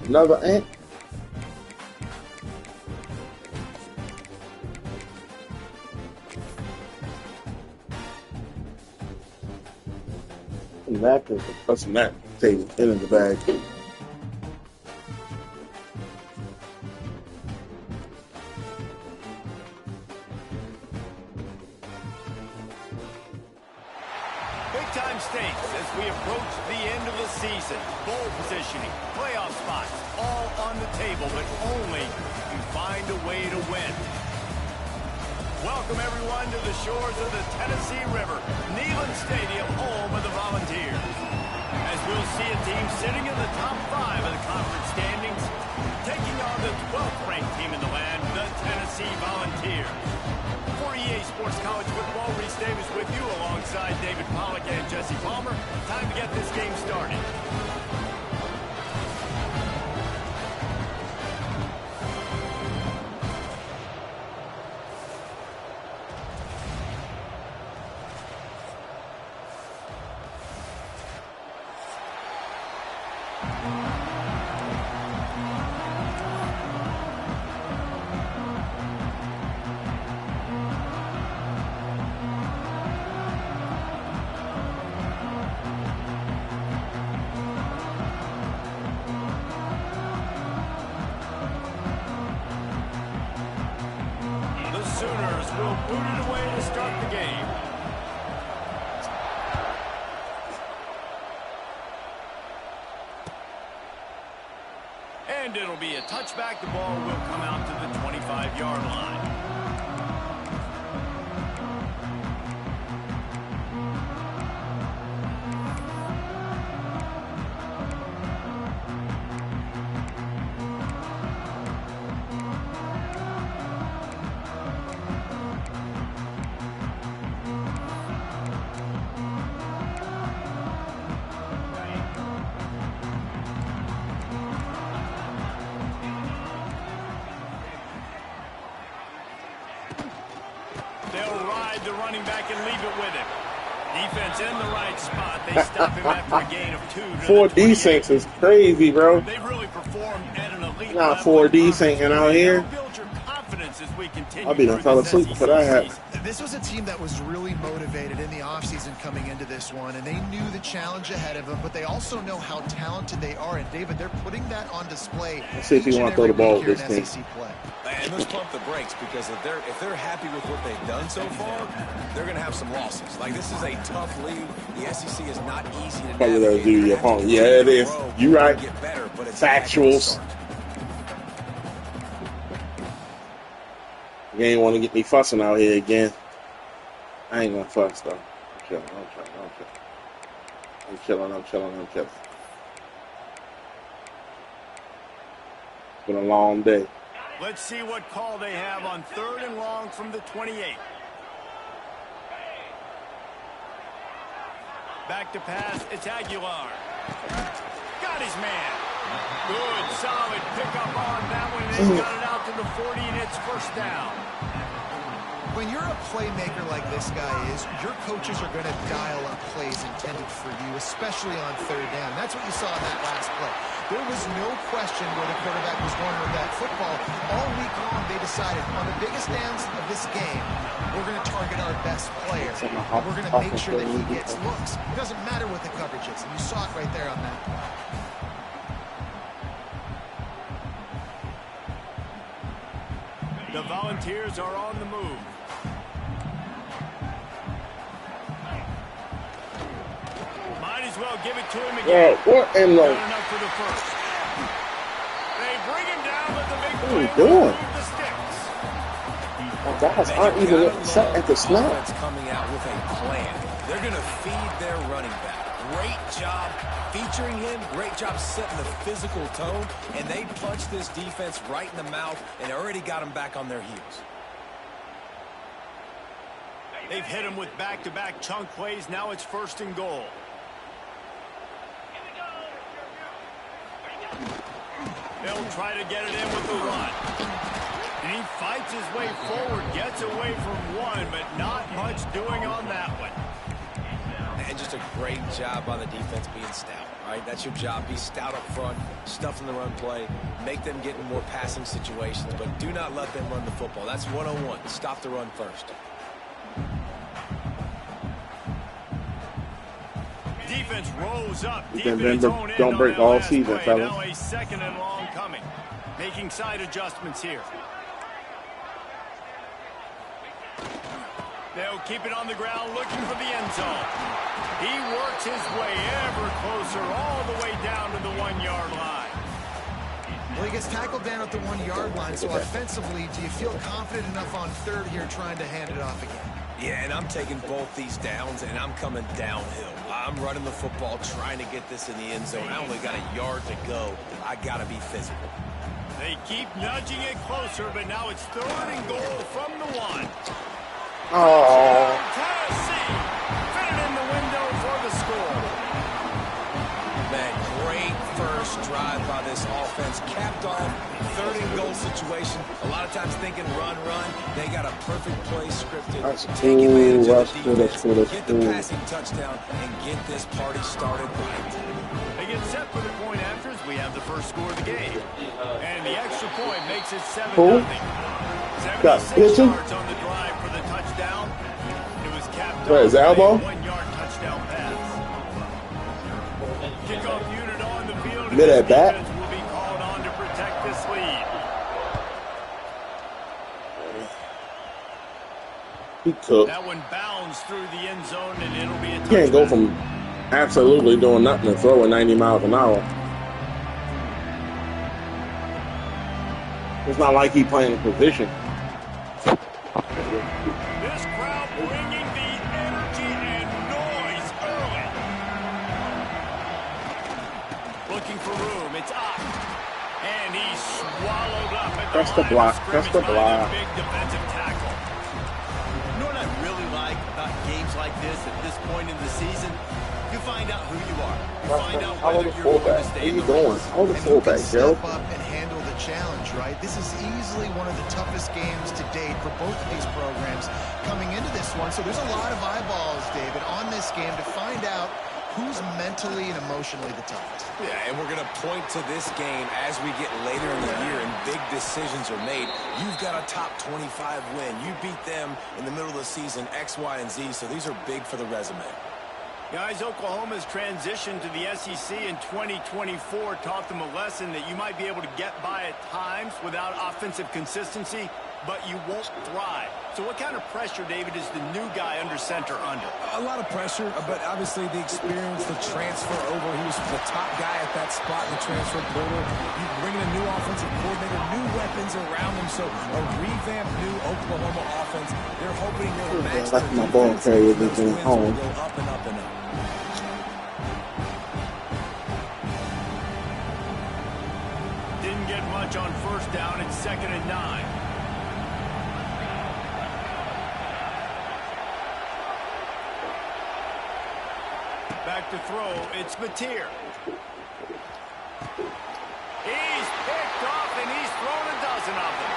Another ant. Napkins. That's a napkin. Take it in the bag. Big-time stakes as we approach the end of the season. Bowl positioning, playoff spots, all on the table, but only if you find a way to win. Welcome, everyone, to the shores of the Tennessee River, Neyland Stadium, home of the Volunteers. As we'll see a team sitting in the top 5 of the conference standings, taking on the 12th-ranked team in the land, the Tennessee Volunteers. For EA Sports College Football, Reese Davis with you alongside David Pollack and Jesse Palmer. Time will boot it away to start the game. And it'll be a touchback. The ball will come out to the 25-yard line. They'll ride the running back and leave it with him. Defense in the right spot. They stop him after a gain of 2 to 4D syncs is crazy, bro. They really performed at an elite Not level. 4D syncing out here. Build your confidence as we continue. I'll be done fell asleep before that happened. This was a team that was really motivated in the offseason coming into this one, and they knew the challenge ahead of them, but they also know how talented they are. And, David, they're putting that on display. Let's see if you want to throw the ball here this in game. SEC play. And let's pump the brakes, because if they're happy with what they've done so far, they're going to have some losses. Like, this is a tough league. The SEC is not easy to Probably navigate. do your opponent. Yeah, it is. You right. Get better, but it's Factuals. You ain't want to get me fussing out here again. I ain't gonna fuss though. I'm chilling. It's been a long day. Let's see what call they have on 3rd and long from the 28. Back to pass. It's Aguilar. Got his man. Good, solid pickup on that one. They got it out to the 40, and it's first down. When you're a playmaker like this guy is, your coaches are going to dial up plays intended for you, especially on 3rd down. That's what you saw in that last play. There was no question where the quarterback was going with that football. All week long, they decided on the biggest downs of this game, we're going to target our best player. We're going to make sure that he gets looks. It doesn't matter what the coverage is. And you saw it right there on that play. The Volunteers are on the move. Might as well give it to him again. Yeah, what in the? Not enough for the first. They bring him down with the big What are you play. doing? Remove the sticks. My guys aren't even set at the snap. Offense coming out with a plan. They're going to feed their running back. Great job featuring him. Great job setting the physical tone. And they punched this defense right in the mouth and already got them back on their heels. They've hit him with back-to-back chunk plays. Now it's 1st and goal. They'll try to get it in with the run. And he fights his way forward, gets away from one, but not much doing on that one. And just a great job by the defense being stout, right? That's your job. Be stout up front, stuff in the run play, make them get in more passing situations, but do not let them run the football. That's 101. Stop the run first. Defense rolls up deep Then in its own end don't on break that all last season, play. fellas. Now a 2nd and long coming. Making side adjustments here. They'll keep it on the ground looking for the end zone. He works his way ever closer all the way down to the 1-yard line. Well, he gets tackled down at the 1-yard line, so offensively, do you feel confident enough on 3rd here trying to hand it off again? Yeah, and I'm taking both these downs, and I'm coming downhill. I'm running the football, trying to get this in the end zone. I only got a yard to go. I got to be physical. They keep nudging it closer, but now it's 3rd and goal from the 1. Oh, Tennessee fit it in the window for the score. Man, great first drive by this offense. Capped off, 3rd and goal situation. A lot of times thinking run. They got a perfect play scripted. That's Take advantage cool. of the That's defense, cool. That's get the cool. passing touchdown, and get this party started right. They get set for the point afters. We have the first score of the game. And the extra point makes it 7-0. Cool. 76 pitching? yards on the drive for the touchdown. It was capped Where, off his with a elbow? 1-yard touchdown pass. Kickoff unit on the field. Mid at bat? Defense will be called on to protect this lead. He cooked. That one bounds through the end zone, and it'll be a touchback. You can't go from absolutely doing nothing to throwing 90 miles an hour. It's not like he playing a position. This crowd bringing the energy and noise early. Looking for room. It's up. And he's swallowed up at That's the block. That's the block. Big defensive tackle. You know what I really like about games like this at this point in the season? You find out who you are. You find out whether you're going to stay in the race. How the fullback, Joe? Step up and handle the challenge, right? This is easily one of the toughest games to date for both of these programs coming into this one. So there's a lot of eyeballs, David, on this game to find out who's mentally and emotionally the toughest. Yeah, and we're going to point to this game as we get later in the year and big decisions are made. You've got a top 25 win. You beat them in the middle of the season, X, Y, and Z, so these are big for the resume. Guys, Oklahoma's transition to the SEC in 2024 taught them a lesson that you might be able to get by at times without offensive consistency, but you won't thrive. So what kind of pressure, David, is the new guy under center under? A lot of pressure, but obviously the experience, the transfer over. He was the top guy at that spot in the transfer portal. You bring in a new offensive coordinator, new weapons around him, so a revamped new Oklahoma offense. They're hoping they'll match Like my ball carrier is in home. Go up and up and up. Didn't get much on first down. It's 2nd and 9. Back to throw. It's Mateer. He's picked off, and he's thrown a dozen of them.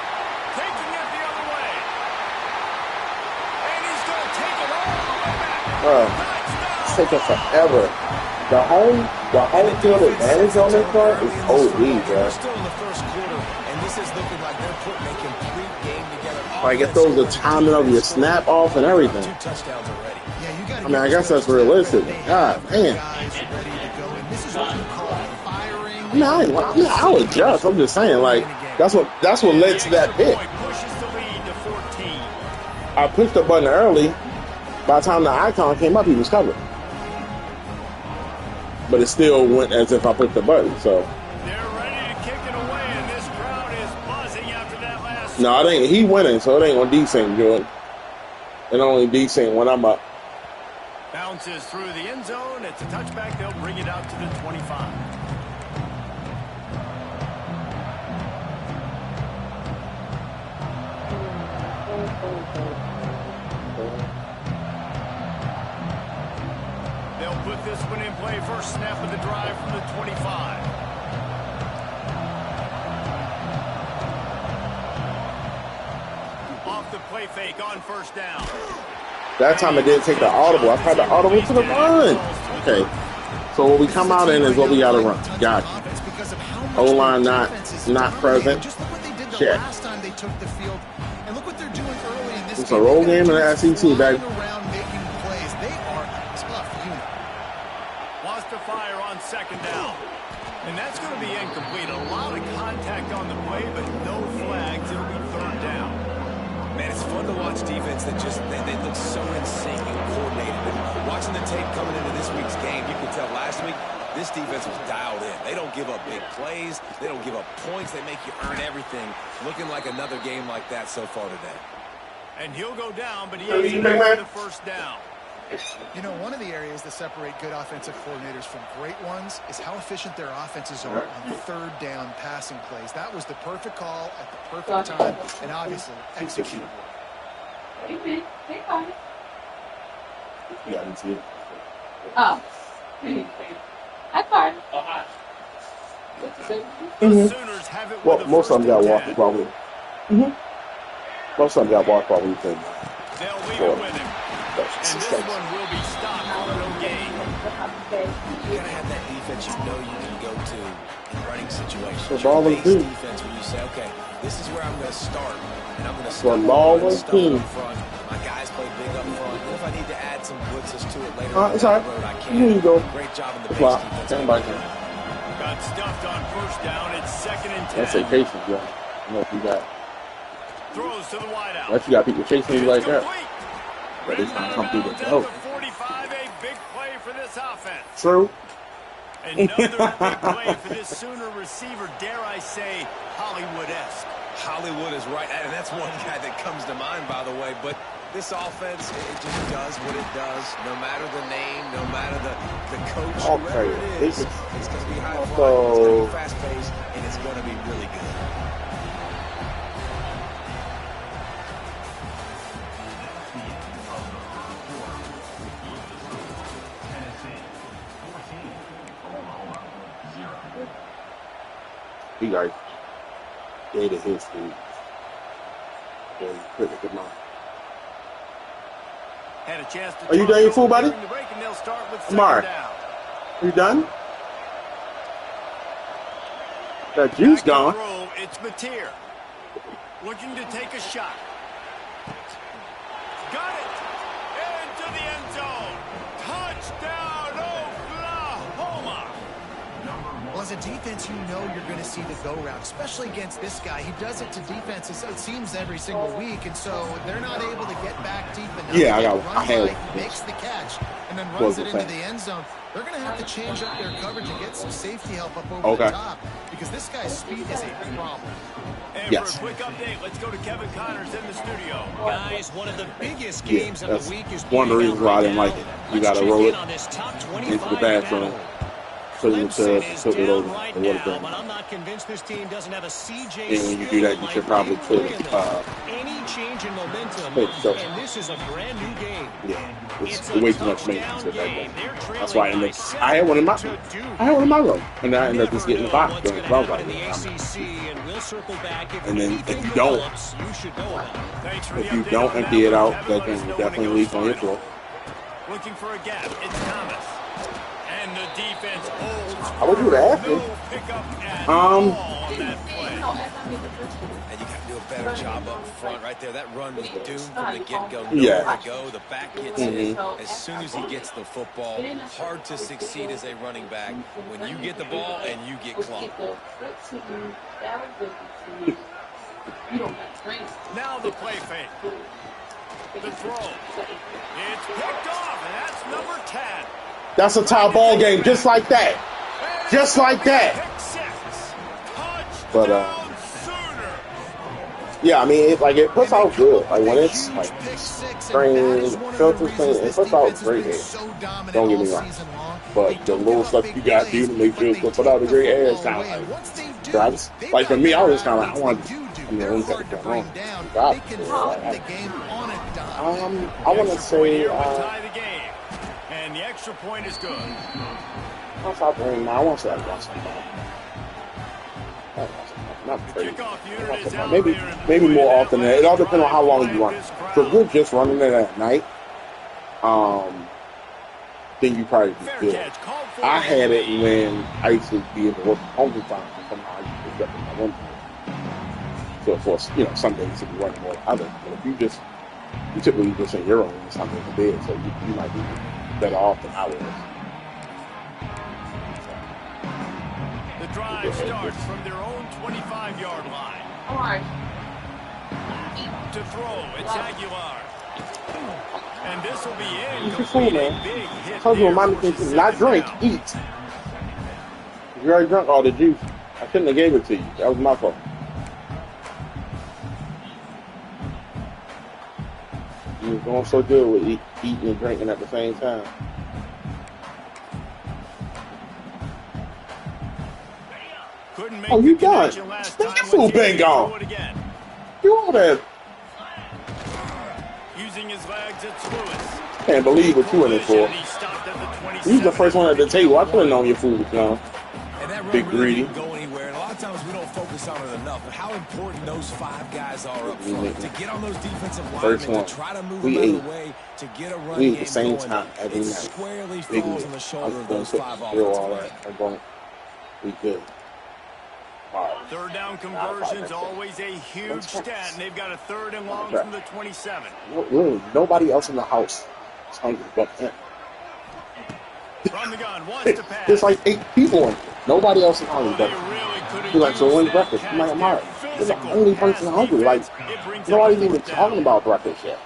Taking it the other way. And he's going to take it all the way back. It's taking forever. The home field advantage on this part is OD, bro. We're still in the first quarter, and this is looking like they're putting a complete game together. Like it throws the timing of your snap off and everything. 2 touchdowns already. Yeah, you got I mean, I guess that's realistic. God, man. Guys ready to go, and this is what you call firing. I mean, I'll adjust. I'm just saying, like, that's what led to that pick. Pushes the lead to 14. I pushed the button early. By the time the icon came up, he was covered. But it still went as if I pushed the button. So They're ready to kick it away, and this crowd is buzzing after that last. no, it ain't. He winning, so it ain't gonna desync, Jordan. It only desync when I'm up. Bounces through the end zone. It's a touchback. They'll bring it out to the 25. They'll put this one in play. First snap of the drive from the 25. Off the play fake on first down. That time it didn't take the audible. I tried the audible to the run. Okay. So what we come out in is what we gotta run. Got you. O-line not present. Just look what they did the Check. last time they took the field, and look what they're doing early in this It's a roll game in the SEC, baby. Around making plays, they are a tough unit. Wants to fire on second down. And that's going to be incomplete. A lot of contact on the play, but no flags. It'll be third down. Man, it's fun to watch defense that just, they look so in sync and coordinated. And watching the tape coming into this week's game, you can tell last week, this defense was dialed in. They don't give up big plays. They don't give up points. They make you earn everything. Looking like another game like that so far today. And he'll go down, but he has to make the first down. You know, one of the areas that separate good offensive coordinators from great ones is how efficient their offenses are on third down passing plays. That was the perfect call at the perfect time, and obviously executed. Hey, fine. Yeah, I didn't see it. Oh. Hi, Carl. The Sooners have it with Well, the most of them first got and walk 10. probably. Most of them got walk probably. They'll leave it with him. And this one will be stopped for no gain. You gotta have that defense you know you can go to in running situations. The ball Your is base good. defense when you say, okay, this is where I'm going to start, and I'm going to The start ball with is stuff good. up front. My guys play big up front. And if I need to add some blitzes to it later It's down all the road, I right. can. Here you go. Great job in the base Flop. defense. Stand by here. Got stuffed on first down. It's 2nd and 10. That's a patience, yo. I don't know if you got. Throws to the wideout. Unless you got people chasing you like that. Complete. But it's not come through the toe. 45, a big play for this offense. True. Another big play for this Sooner receiver, dare I say, Hollywood-esque. Hollywood is right, and that's one guy that comes to mind, by the way. But this offense, it just does what it does. No matter the name, no matter the coach, whoever it is, it's going to be high flying, it's going to be fast-paced, and it's going to be really good. He like dated his dude. Yeah, he couldn't get mine. Had a chance to. Are you done your food, buddy? Mark, you done? That juice gone. It's Mateer. Looking to take a shot. Got it. Into the end zone. Touchdown, Oklahoma. Well, as a defense, you know you're going to see the go route, especially against this guy. He does it to defenses, it seems, every single week, and so they're not able to get back deep enough. Yeah, He makes the catch and then runs it into the end zone. They're going to have to change up their coverage and get some safety help up over the top because this guy's speed is a problem. And for a quick update, let's go to Kevin Connors in the studio. Guys, one of the biggest games of the week is one of the reasons why I didn't like it. You got to roll it into the bathroom. So you to put it over right the now, water. but I'm not convinced this team doesn't have a CJ. And when you do that, you should probably put any change in momentum, and this is a brand new game. Yeah, it's way too much maintenance at that point. That's why I had one in my room, and I ended up just getting the box. And then if you don't empty it out, that can definitely leak on your floor. Looking for a gap. It's Thomas. And the defense holds. I would do that. And you got to do a better job up front right there. That run was doomed from the get-go. Nowhere to go. The back gets in. As soon as he gets the football, hard to succeed as a running back when you get the ball and you get clocked. Now the play fake. The throw. It's picked off, and that's number 10. That's a tie ball game, just like that. Just like that. But, yeah, I mean, it puts out good. Like, when it's, like, screen, filter screen, it puts out great air. Don't get me wrong. But the little stuff you got to do to make sure it's going to put out a great air is kind of like, for me, I was just kind of like, I want to I want to say, and the extra point is good. Once I bring my, I want to say I want somebody. Not crazy. Maybe more often than that. It all depends on how long you run. So if you're just running it at night, then you probably be good. I had it when I used to be able to work home time, and somehow I used to get in my room. So of course, some days you'll be running more than others. But if you typically just in your own or something in the bed, so you might be better off than I was. The drive starts from their own 25-yard line. All right. To throw, it's Aguilar. And this will be You're cool, man. Told you remind me to not drink, eat. You already drunk all the juice. I shouldn't have gave it to you. That was my fault. You were going so good with eating and drinking at the same time. Oh, you done? That fool been gone. You over there? Using his legs, it's Lewis. Can't believe what you in it for. You was the first one at the table. I could have known your food was gone. Big greedy. Go anywhere. And a lot of times we don't focus on it enough. But how important those 5 guys are up front to get on those defensive linemen, to try to move them out of the way, to get a run game the same going. time every night. Squarely falls on the shoulder of those 5 offensive. We good. Third down conversion's always a huge stat, and they've got a 3rd and long from the 27. Really, nobody else in the house is hungry but him. From the gun, wants to pass. There's like 8 people in here. Nobody else is hungry but him. He's like, so when's breakfast? I'm like, Mark, you're the only person hungry. Like, nobody's even talking about breakfast yet.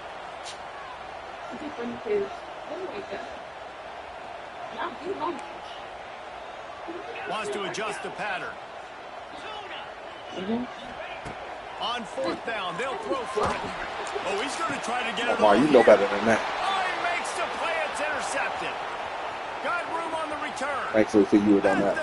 Wants to adjust the pattern. On fourth down, they'll throw for it. Oh, he's going to try to get it. Wow, you know better than that. Oh, he makes the play. It's intercepted. Got room on the return. Actually, for you on that.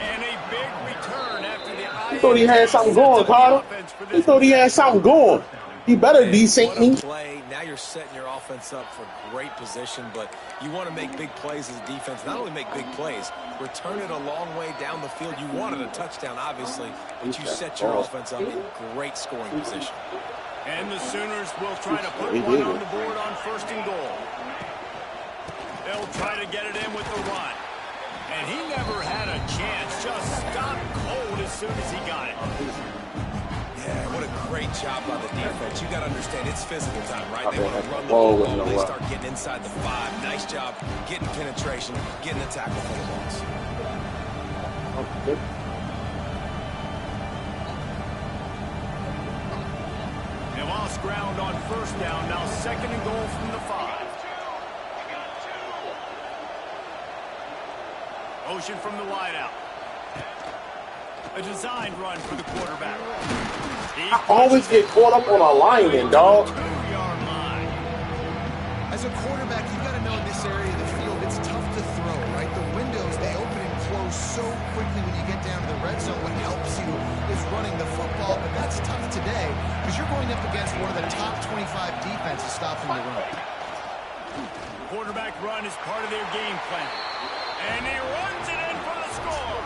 And a big return after the eye. He thought he had something going, Carter. He thought he had something going. He better decent me. Play. Now you're setting your offense up for great position, but you want to make big plays as a defense. Not only make big plays, return it a long way down the field. You wanted a touchdown, obviously, but you set your offense up in great scoring position. And the Sooners will try to put one on the board on first and goal. They'll try to get it in with the run. And he never had a chance. Just stopped cold as soon as he got it. Yeah, what a great job by the defense. You got to understand, it's physical time, right? They want to run the ball. They start getting inside the 5. Nice job getting penetration, getting the tackle for the loss. They lost ground on first down. Now second and goal from the 5. Motion from the wideout. A designed run for the quarterback. I always get caught up on a lineman, dog. 2-yard line. As a quarterback, you got to know in this area of the field, it's tough to throw, right? The windows, they open and close so quickly when you get down to the red zone. What helps you is running the football, but that's tough today because you're going up against one of the top 25 defenses stopping the run. Quarterback run is part of their game plan. And he runs it in for the score.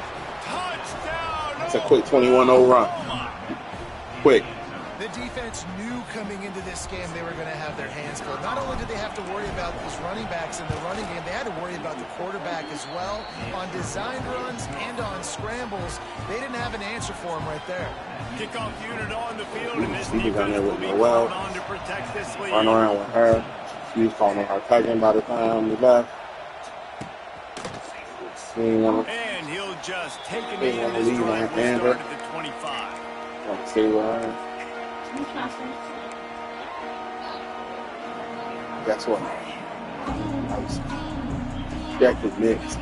Touchdown! It's a quick 21-0 run. Quick. The defense knew coming into this game they were going to have their hands full. Not only did they have to worry about these running backs in the running game, they had to worry about the quarterback as well. On designed runs and on scrambles, they didn't have an answer for him right there. Kickoff unit on the field, and this He was down defense there will with be Noel. called on to protect this lead. Run around with her. She was calling her cousin by the time we left. And he'll just take a knee in this drive. We start at the 25. Want to stay with her. Guess what? Jack was next.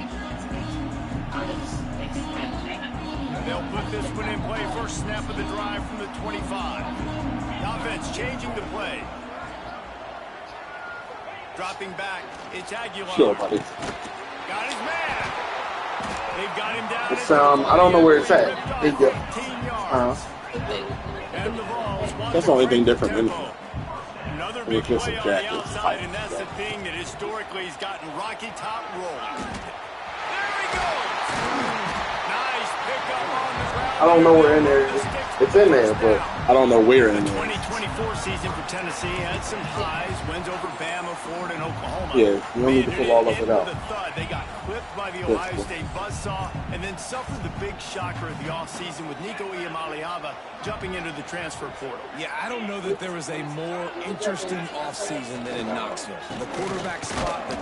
They'll put this one in play. First snap of the drive from the 25. Offense changing the play. Dropping back. It's Aguilar. Sure, buddy. Got his man. They've got him down. It's, I don't know where it's at. And the balls. That's the only thing different than Another big play on the outside, and that's the thing that historically has gotten Rocky Top rolling. There he goes. Nice pickup on the ground. I don't know where in there it is. It's in there, but I don't know where in there. The 2024 season for Tennessee had some highs, wins over Bama, Florida, and Oklahoma. Yeah, you don't need to pull all of it out. They got clipped by the Ohio State buzzsaw and then suffered the big shocker of the offseason with Nico Iamaleava jumping into the transfer portal. Yeah, I don't know that there was a more interesting offseason than in Knoxville. The quarterback spot, the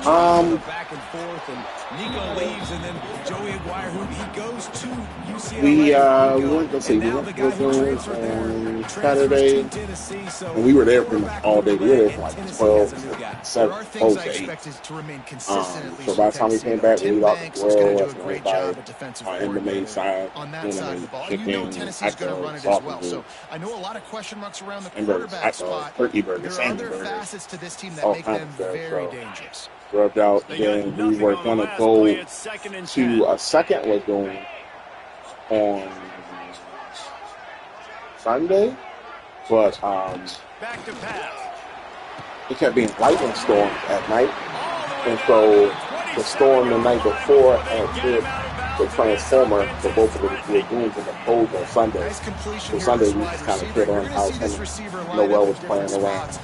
back and forth, and Nico leaves, and then Joey Aguirre, who he goes to UCLA. We went to see on Saturday, and we were there pretty much all day. We were there for like 12 to 7, close to 8. So by the time we came back, we lost the world. On the main side, on that side of the ball. And you know Tennessee's going to run it as well. So I know a lot of question marks around the quarterback spot. There are other facets to this team that make them very dangerous. Rubbed out, then we were going to go to a second lagoon on Sunday, but it kept being lightning storms at night, and so the storm the night before had hit the transformer for both of the lagoons in the cold on Sunday. So Sunday we just kind of hit on house, and Noel was playing around.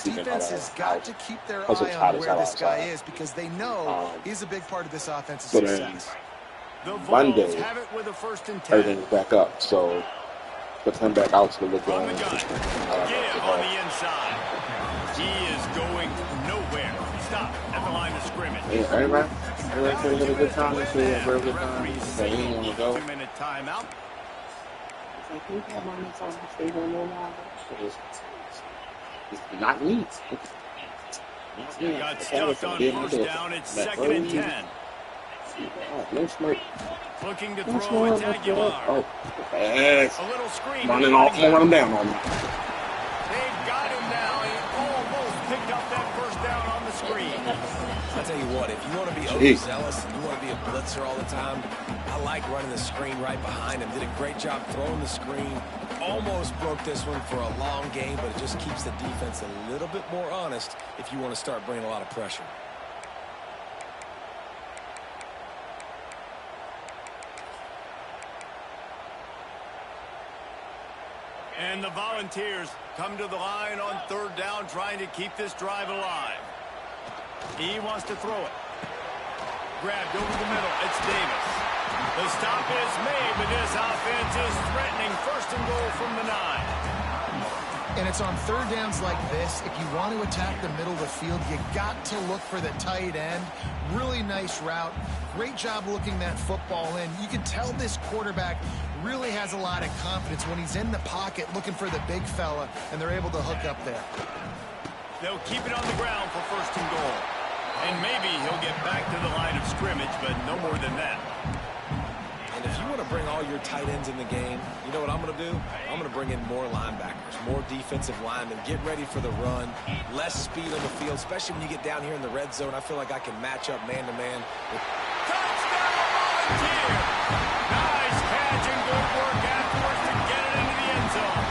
Defense has got to keep their eye on where this guy is because they know he's a big part of this offense's success. Monday, everything's back up, so put him back out to the lagoon. On the inside. He is going nowhere. He stopped at the line of scrimmage. Everybody said he had a good time. He had a very good time. He didn't want to go. 2-minute timeout. It's not me. Got stuffed on first down. It's 2nd and 10. No smoke. Looking to throw it to Aguilar. Oh, yes. A little screen. Running off, I'm gonna run him down on me. They've got him now. He almost picked up that first down on the screen. I'll tell you what, if you want to be overzealous and you want to be a blitzer all the time, I like running the screen right behind him. Did a great job throwing the screen. Almost broke this one for a long game, but it just keeps the defense a little bit more honest if you want to start bringing a lot of pressure. And the Volunteers come to the line on 3rd down, trying to keep this drive alive. He wants to throw it. Grabbed over the middle. It's Davis. The stop is made, but this offense is threatening 1st and goal from the 9. And it's on 3rd downs like this. If you want to attack the middle of the field, you got to look for the tight end. Really nice route. Great job looking that football in. You can tell this quarterback really has a lot of confidence when he's in the pocket looking for the big fella, and they're able to hook up there. They'll keep it on the ground for 1st and goal. And maybe he'll get back to the line of scrimmage, but no more than that. And if you want to bring all your tight ends in the game, you know what I'm going to do? I'm going to bring in more linebackers, more defensive linemen, get ready for the run, less speed on the field, especially when you get down here in the red zone. I feel like I can match up man-to-man. Touchdown, Volunteer! Nice catch and good work afterwards to get it into the end zone.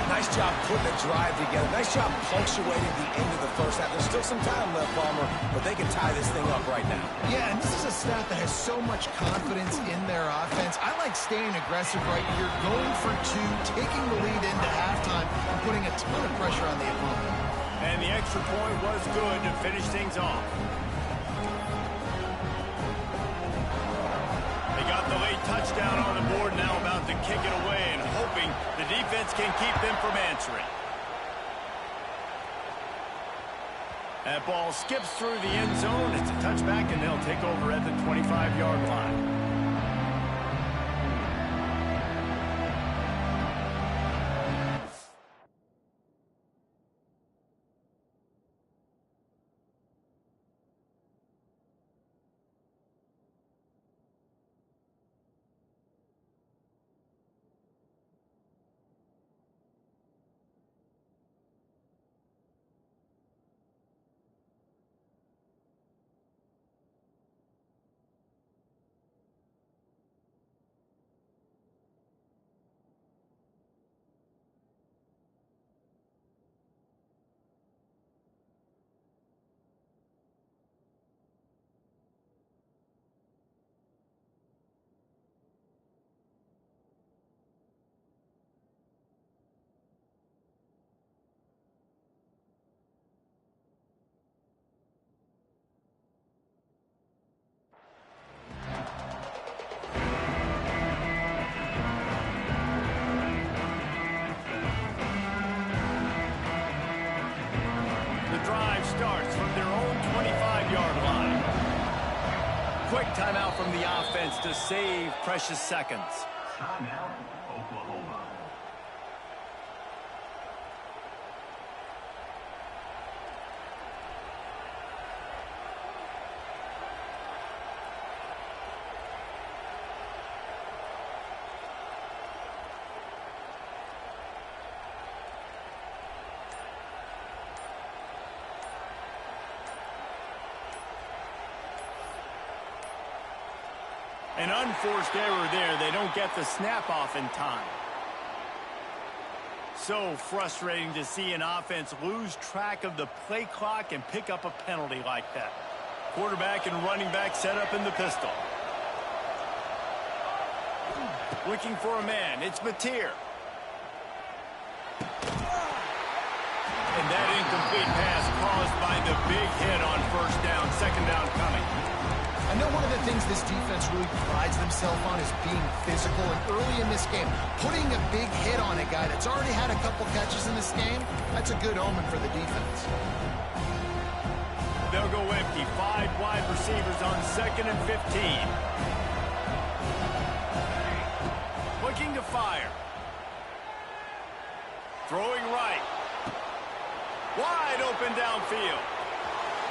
Nice job putting the drive together. Nice job punctuating the end of the first half. There's still some time left, Palmer, but they can tie this thing up right now. Yeah, and this is a staff that has so much confidence in their offense. I like staying aggressive right here, going for 2, taking the lead into halftime, and putting a ton of pressure on the opponent. And the extra point was good to finish things off. They got the late touchdown on the board, now about to kick it away and hoping the defense can keep them from answering. That ball skips through the end zone. It's a touchback, and they'll take over at the 25-yard line. Starts from their own 25-yard line. Quick timeout from the offense to save precious seconds. Timeout, Oklahoma. An unforced error there. They don't get the snap off in time. So frustrating to see an offense lose track of the play clock and pick up a penalty like that. Quarterback and running back set up in the pistol. Looking for a man. It's Mateer. And that incomplete pass caused by the big hit on first down. 2nd down coming. I know one of the things this defense really prides themselves on is being physical, and early in this game, putting a big hit on a guy that's already had a couple catches in this game, that's a good omen for the defense. They'll go empty. 5 wide receivers on 2nd and 15. Looking to fire. Throwing right. Wide open downfield.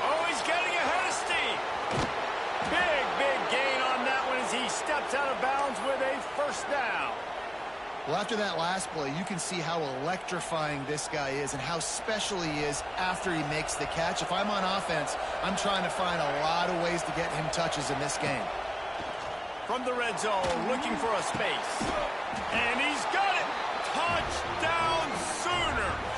Oh, he's getting ahead of steam. Big gain on that one as he steps out of bounds with a first down. Well, after that last play, you can see how electrifying this guy is and how special he is after he makes the catch. If I'm on offense, I'm trying to find a lot of ways to get him touches in this game. From the red zone, looking for a space. And he's got it! Touchdown Sooners!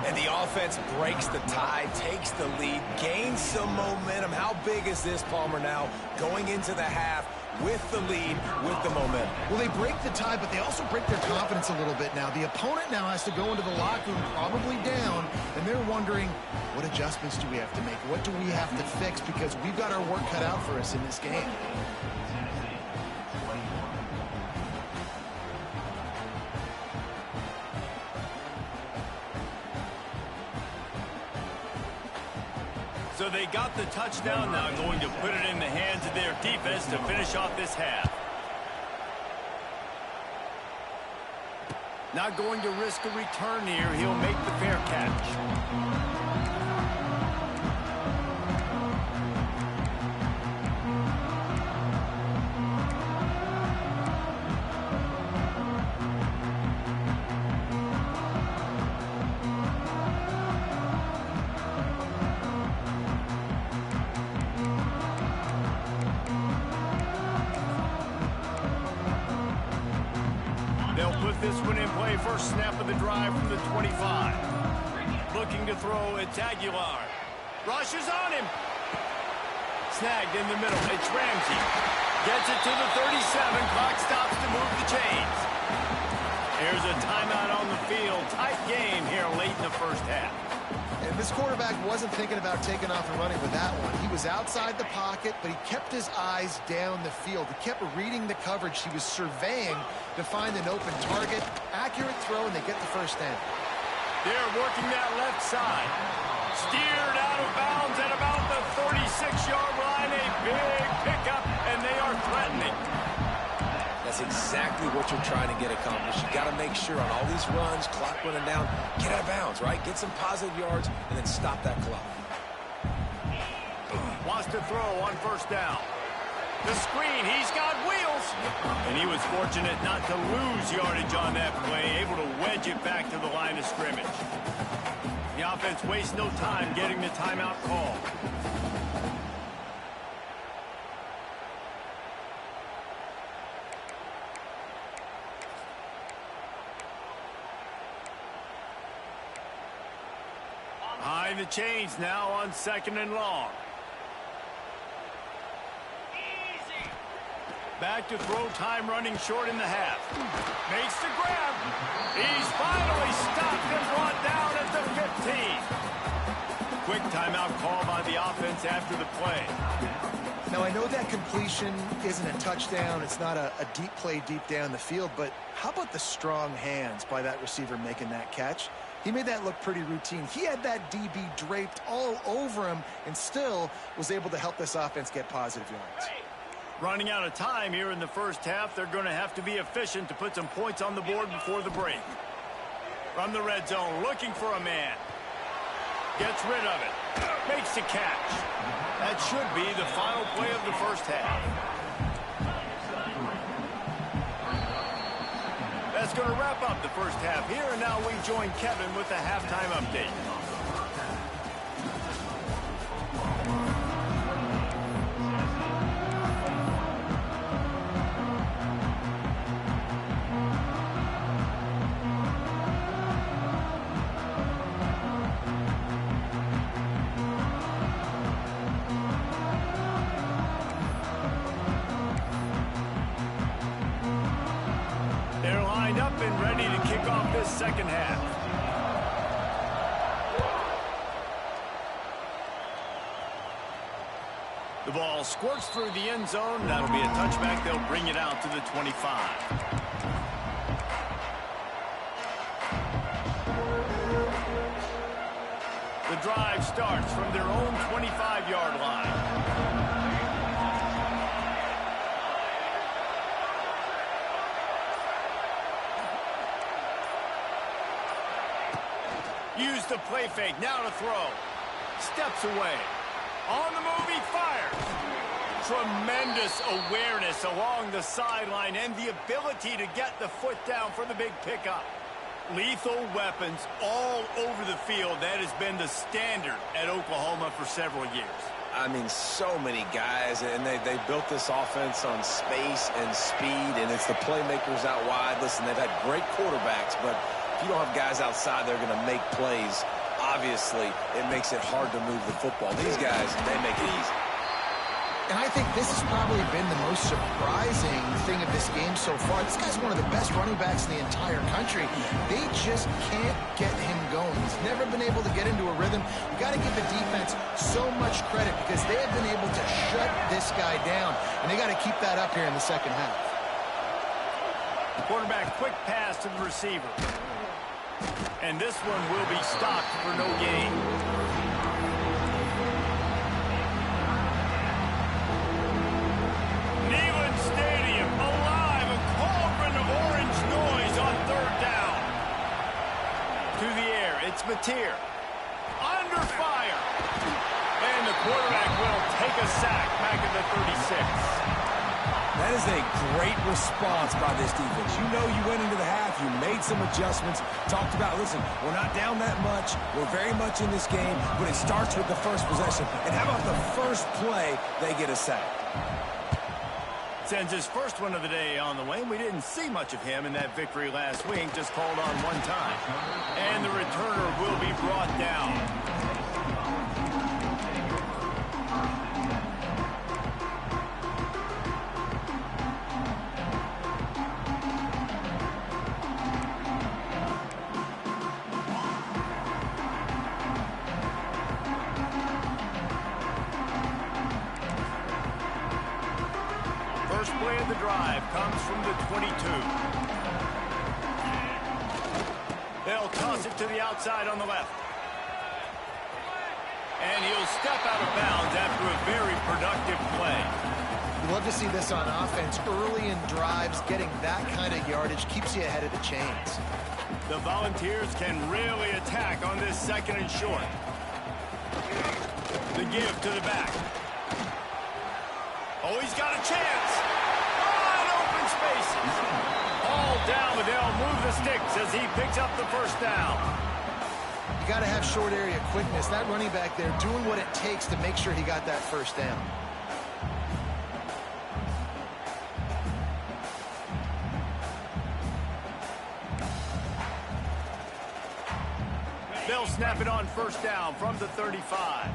And the offense breaks the tie, takes the lead, gains some momentum. How big is this, Palmer, now going into the half with the lead, with the momentum? Well, they break the tie, but they also break their confidence a little bit now. The opponent now has to go into the locker room probably down, and they're wondering, what adjustments do we have to make? What do we have to fix? Because we've got our work cut out for us in this game. So they got the touchdown, now going to put it in the hands of their defense to finish off this half. Not going to risk a return here. He'll make the fair catch. They'll put this one in play. First snap of the drive from the 25. Looking to throw, it's Aguilar. Rushes on him. Snagged in the middle. It's Ramsey. Gets it to the 37. Clock stops to move the chains. Here's a timeout on the field. Tight game here late in the first half. And this quarterback wasn't thinking about taking off and running with that one. He was outside the pocket, but he kept his eyes down the field. He kept reading the coverage. He was surveying to find an open target. Accurate throw, and they get the first down. They're working that left side. Steered out of bounds at about the 36-yard line. A big pickup, and they are threatening. That's exactly what you're trying to get accomplished. You got to make sure on all these runs, clock running down, get out of bounds, right? Get some positive yards, and then stop that clock. Wants to throw on first down. The screen, he's got wheels. And he was fortunate not to lose yardage on that play, able to wedge it back to the line of scrimmage. The offense wastes no time getting the timeout call. Behind the chains now on 2nd and long. Back to throw, time running short in the half. Makes the grab. He's finally stopped and brought down at the 15. Quick timeout call by the offense after the play. Now, I know that completion isn't a touchdown. It's not a deep play deep down the field, but how about the strong hands by that receiver making that catch? He made that look pretty routine. He had that DB draped all over him and still was able to help this offense get positive yards. Running out of time here in the first half. They're going to have to be efficient to put some points on the board before the break. From the red zone, looking for a man. Gets rid of it. Makes the catch. That should be the final play of the first half. That's going to wrap up the first half here, and now we join Kevin with the halftime update. They're lined up and ready to kick off this second half. The ball squirts through the end zone. That'll be a touchback. They'll bring it out to the 25. The drive starts from their own 25-yard line. Use the play fake. Now to throw. Steps away. On the move, he fires. Tremendous awareness along the sideline and the ability to get the foot down for the big pickup. Lethal weapons all over the field. That has been the standard at Oklahoma for several years. I mean, so many guys, and they built this offense on space and speed, and it's the playmakers out wide. Listen, they've had great quarterbacks, but if you don't have guys outside that are going to make plays, obviously it makes it hard to move the football. These guys, they make it easy. And I think this has probably been the most surprising thing of this game so far. This guy's one of the best running backs in the entire country. They just can't get him going. He's never been able to get into a rhythm. You got to give the defense so much credit because they have been able to shut this guy down. And they got to keep that up here in the second half. Quarterback quick pass to the receiver. And this one will be stopped for no gain. Stadium alive, a cauldron of orange noise on third down. To the air, it's Mateer. Under fire. And the quarterback will take a sack back at the 36. That is a great response by this defense. You know you went into the half, you made some adjustments, talked about, listen, we're not down that much, we're very much in this game, but it starts with the first possession. And how about the first play, they get a sack? Sends his first one of the day on the way. We didn't see much of him in that victory last week, just called on one time. And the returner will be brought down. First play of the drive comes from the 22. They'll toss it to the outside on the left. And he'll step out of bounds after a very productive play. You love to see this on offense. Early in drives, getting that kind of yardage keeps you ahead of the chains. The Volunteers can really attack on this second and short. The give to the back. Oh, he's got a chance. Wide open spaces. All down, but they'll move the sticks as he picks up the first down. You got to have short area quickness. That running back there doing what it takes to make sure he got that first down. They'll snap it on first down from the 35.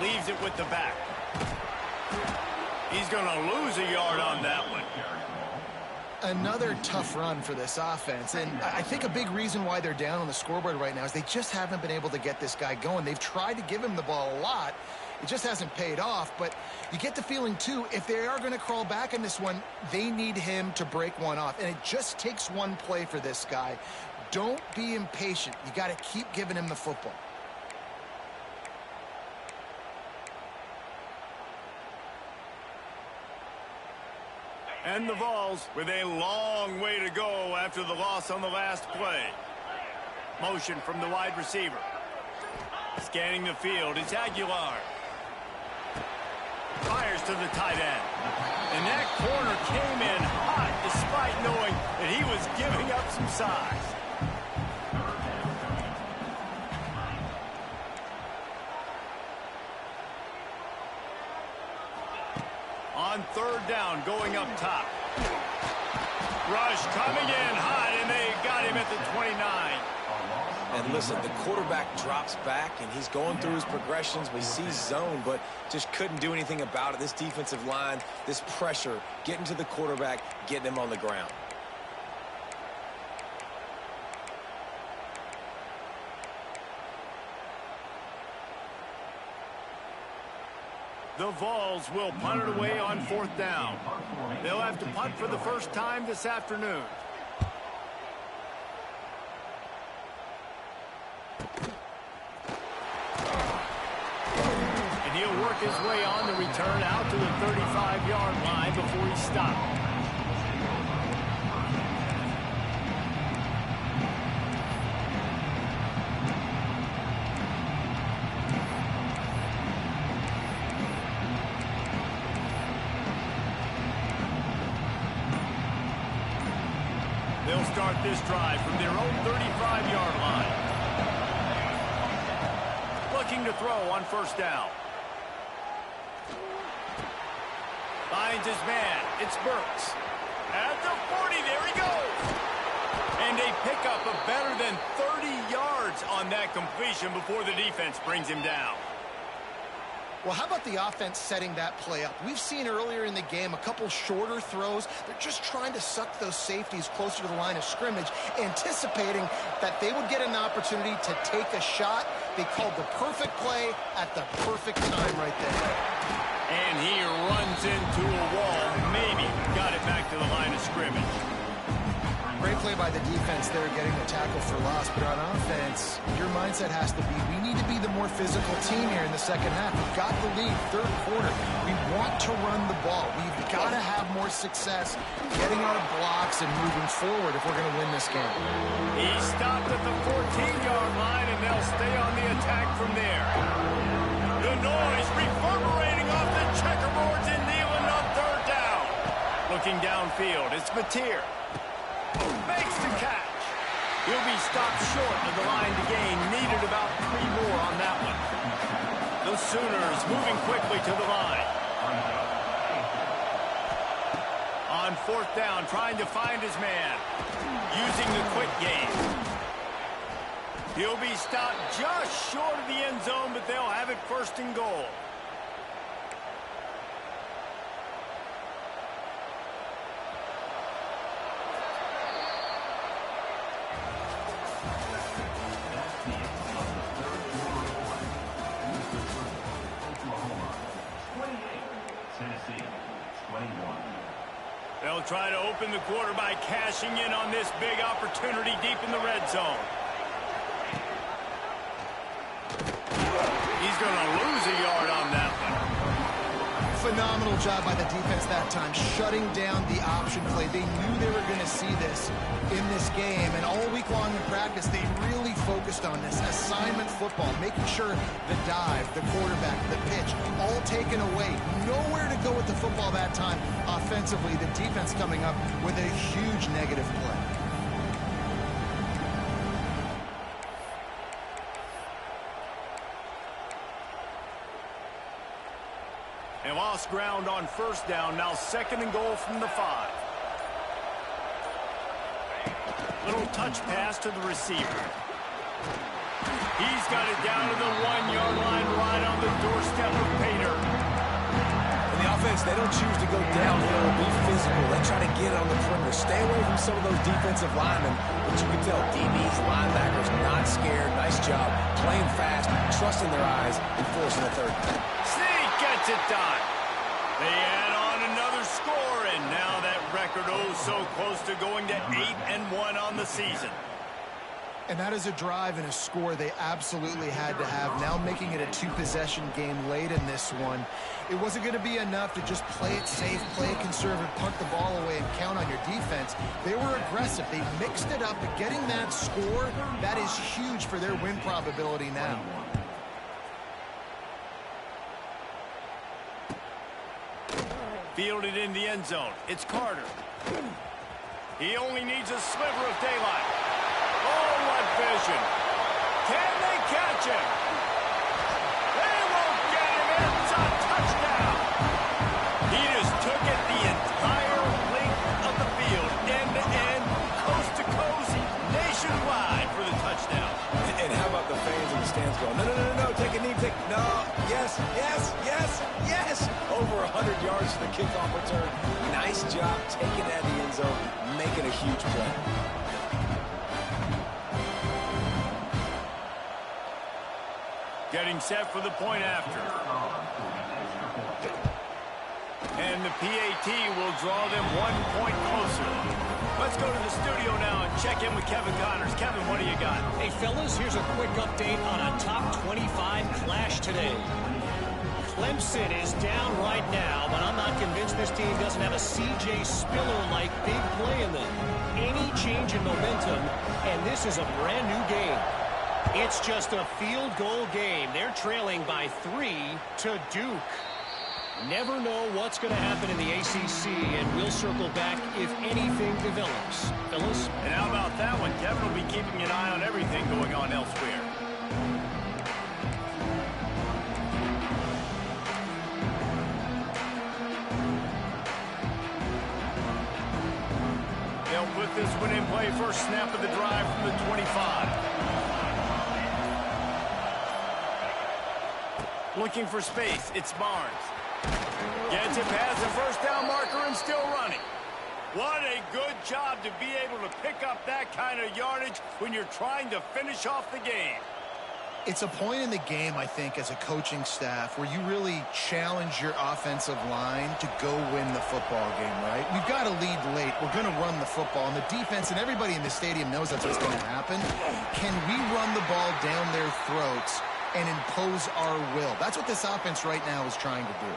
Leaves it with the back. He's going to lose a yard on that one. Another tough run for this offense, and I think a big reason why they're down on the scoreboard right now is they just haven't been able to get this guy going. They've tried to give him the ball a lot. It just hasn't paid off, but you get the feeling, too, if they are going to crawl back in this one, they need him to break one off, and it just takes one play for this guy. Don't be impatient. You got to keep giving him the football. And the Vols with a long way to go after the loss on the last play. Motion from the wide receiver. Scanning the field, it's Aguilar. Fires to the tight end. And that corner came in hot despite knowing that he was giving up some size. On third down, going up top. Rush coming in hot, and they got him at the 29. And listen, the quarterback drops back, and he's going through his progressions. We see zone, but just couldn't do anything about it. This defensive line, this pressure, getting to the quarterback, getting him on the ground. The Vols will punt it away on fourth down. They'll have to punt for the first time this afternoon. And he'll work his way on the return out to the 35-yard line before he stopped. They'll start this drive from their own 35-yard line. Looking to throw on first down. Finds his man. It's Burks. At the 40, there he goes. And a pickup of better than 30 yards on that completion before the defense brings him down. Well, how about the offense setting that play up? We've seen earlier in the game a couple shorter throws. They're just trying to suck those safeties closer to the line of scrimmage, anticipating that they would get an opportunity to take a shot. They called the perfect play at the perfect time right there. And he runs into a wall. Maybe got it back to the line of scrimmage. Great play by the defense there, getting the tackle for loss. But on offense, your mindset has to be, we need to be the more physical team here in the second half. We've got the lead, third quarter. We want to run the ball. We've got to have more success getting our blocks and moving forward if we're going to win this game. He stopped at the 14-yard line, and they'll stay on the attack from there. The noise reverberating off the checkerboards and Nealon on third down. Looking downfield, it's Mateer. Makes the catch. He'll be stopped short of the line to gain. Needed about 3 more on that one. The Sooners moving quickly to the line. On fourth down, trying to find his man. Using the quick game. He'll be stopped just short of the end zone, but they'll have it first and goal. They'll try to open the quarter by cashing in on this big opportunity deep in the red zone. He's going to lose a yard on that one. Phenomenal job by the defense that time, shutting down the option play. They knew they were going to see this in this game, and all week long in practice, they really focused on this assignment football, making sure the dive, the quarterback, the pitch, all taken away. Nowhere to go with the football that time. Offensively, the defense coming up with a huge negative play. They lost ground on first down. Now second and goal from the 5. Little touch pass to the receiver. He's got it down to the 1-yard line right on the doorstep of Pater. And the offense, they don't choose to go downhill or be physical. They try to get it on the perimeter. Stay away from some of those defensive linemen. But you can tell DBs, linebackers, not scared. Nice job playing fast, trusting their eyes, and forcing a third down. Gets it done. They add on another score, and now that record so close to going to 8-1 on the season. And that is a drive and a score they absolutely had to have. Now making it a 2-possession game late in this one. It wasn't going to be enough to just play it safe, play it conservative, punt the ball away, and count on your defense. They were aggressive. They mixed it up, but getting that score, that is huge for their win probability now. Fielded in the end zone. It's Carter. He only needs a sliver of daylight. Oh, what vision. Can they catch him? They won't get him. It's a touchdown. He just took it the entire length of the field, end to end, coast to coast, nationwide for the touchdown. And how about the fans in the stands going, no, take a knee, no, yes. Over 100 yards for the kickoff return. Nice job taking that in the end zone, making a huge play. Getting set for the point after. And the PAT will draw them 1 point closer. Let's go to the studio now and check in with Kevin Connors. Kevin, what do you got? Hey, fellas, here's a quick update on a top 25 clash today. Clemson is down right now, but I'm not convinced this team doesn't have a C.J. Spiller-like big play in them. Any change in momentum, and this is a brand-new game. It's just a field goal game. They're trailing by 3 to Duke. Never know what's going to happen in the ACC, and we'll circle back if anything develops. Phyllis? And how about that one? Kevin will be keeping an eye on everything going on elsewhere. They'll put this one in play. First snap of the drive from the 25. Looking for space. It's Barnes. Gets it past the first down marker and still running. What a good job to be able to pick up that kind of yardage when you're trying to finish off the game. It's a point in the game, I think, as a coaching staff where you really challenge your offensive line to go win the football game, right? We've got to lead late. We're going to run the football. And the defense and everybody in the stadium knows that's what's going to happen. Can we run the ball down their throats and impose our will? That's what this offense right now is trying to do.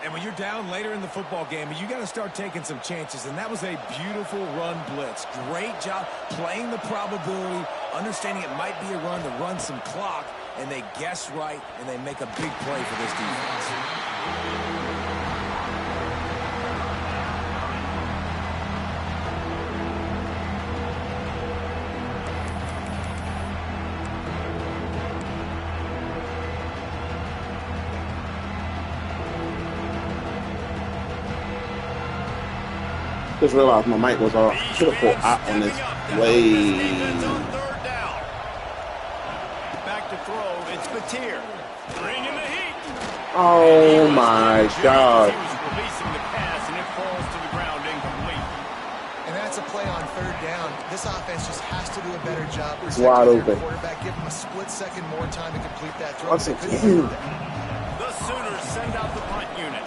And when you're down later in the football game, you got to start taking some chances. And that was a beautiful run blitz. Great job playing the probability, understanding it might be a run to run some clock, and they guess right, and they make a big play for this defense. Just realized my mic was off. Should have pulled out on this way. Back to throw. It's Batir. Bringing the heat. Oh my God. He was releasing the pass and it falls to the ground incomplete. And that's a play on third down. This offense just has to do a better job It's wide protecting their open. quarterback. Give him a split second more time to complete that throw. Once again. The Sooners send out the punt unit.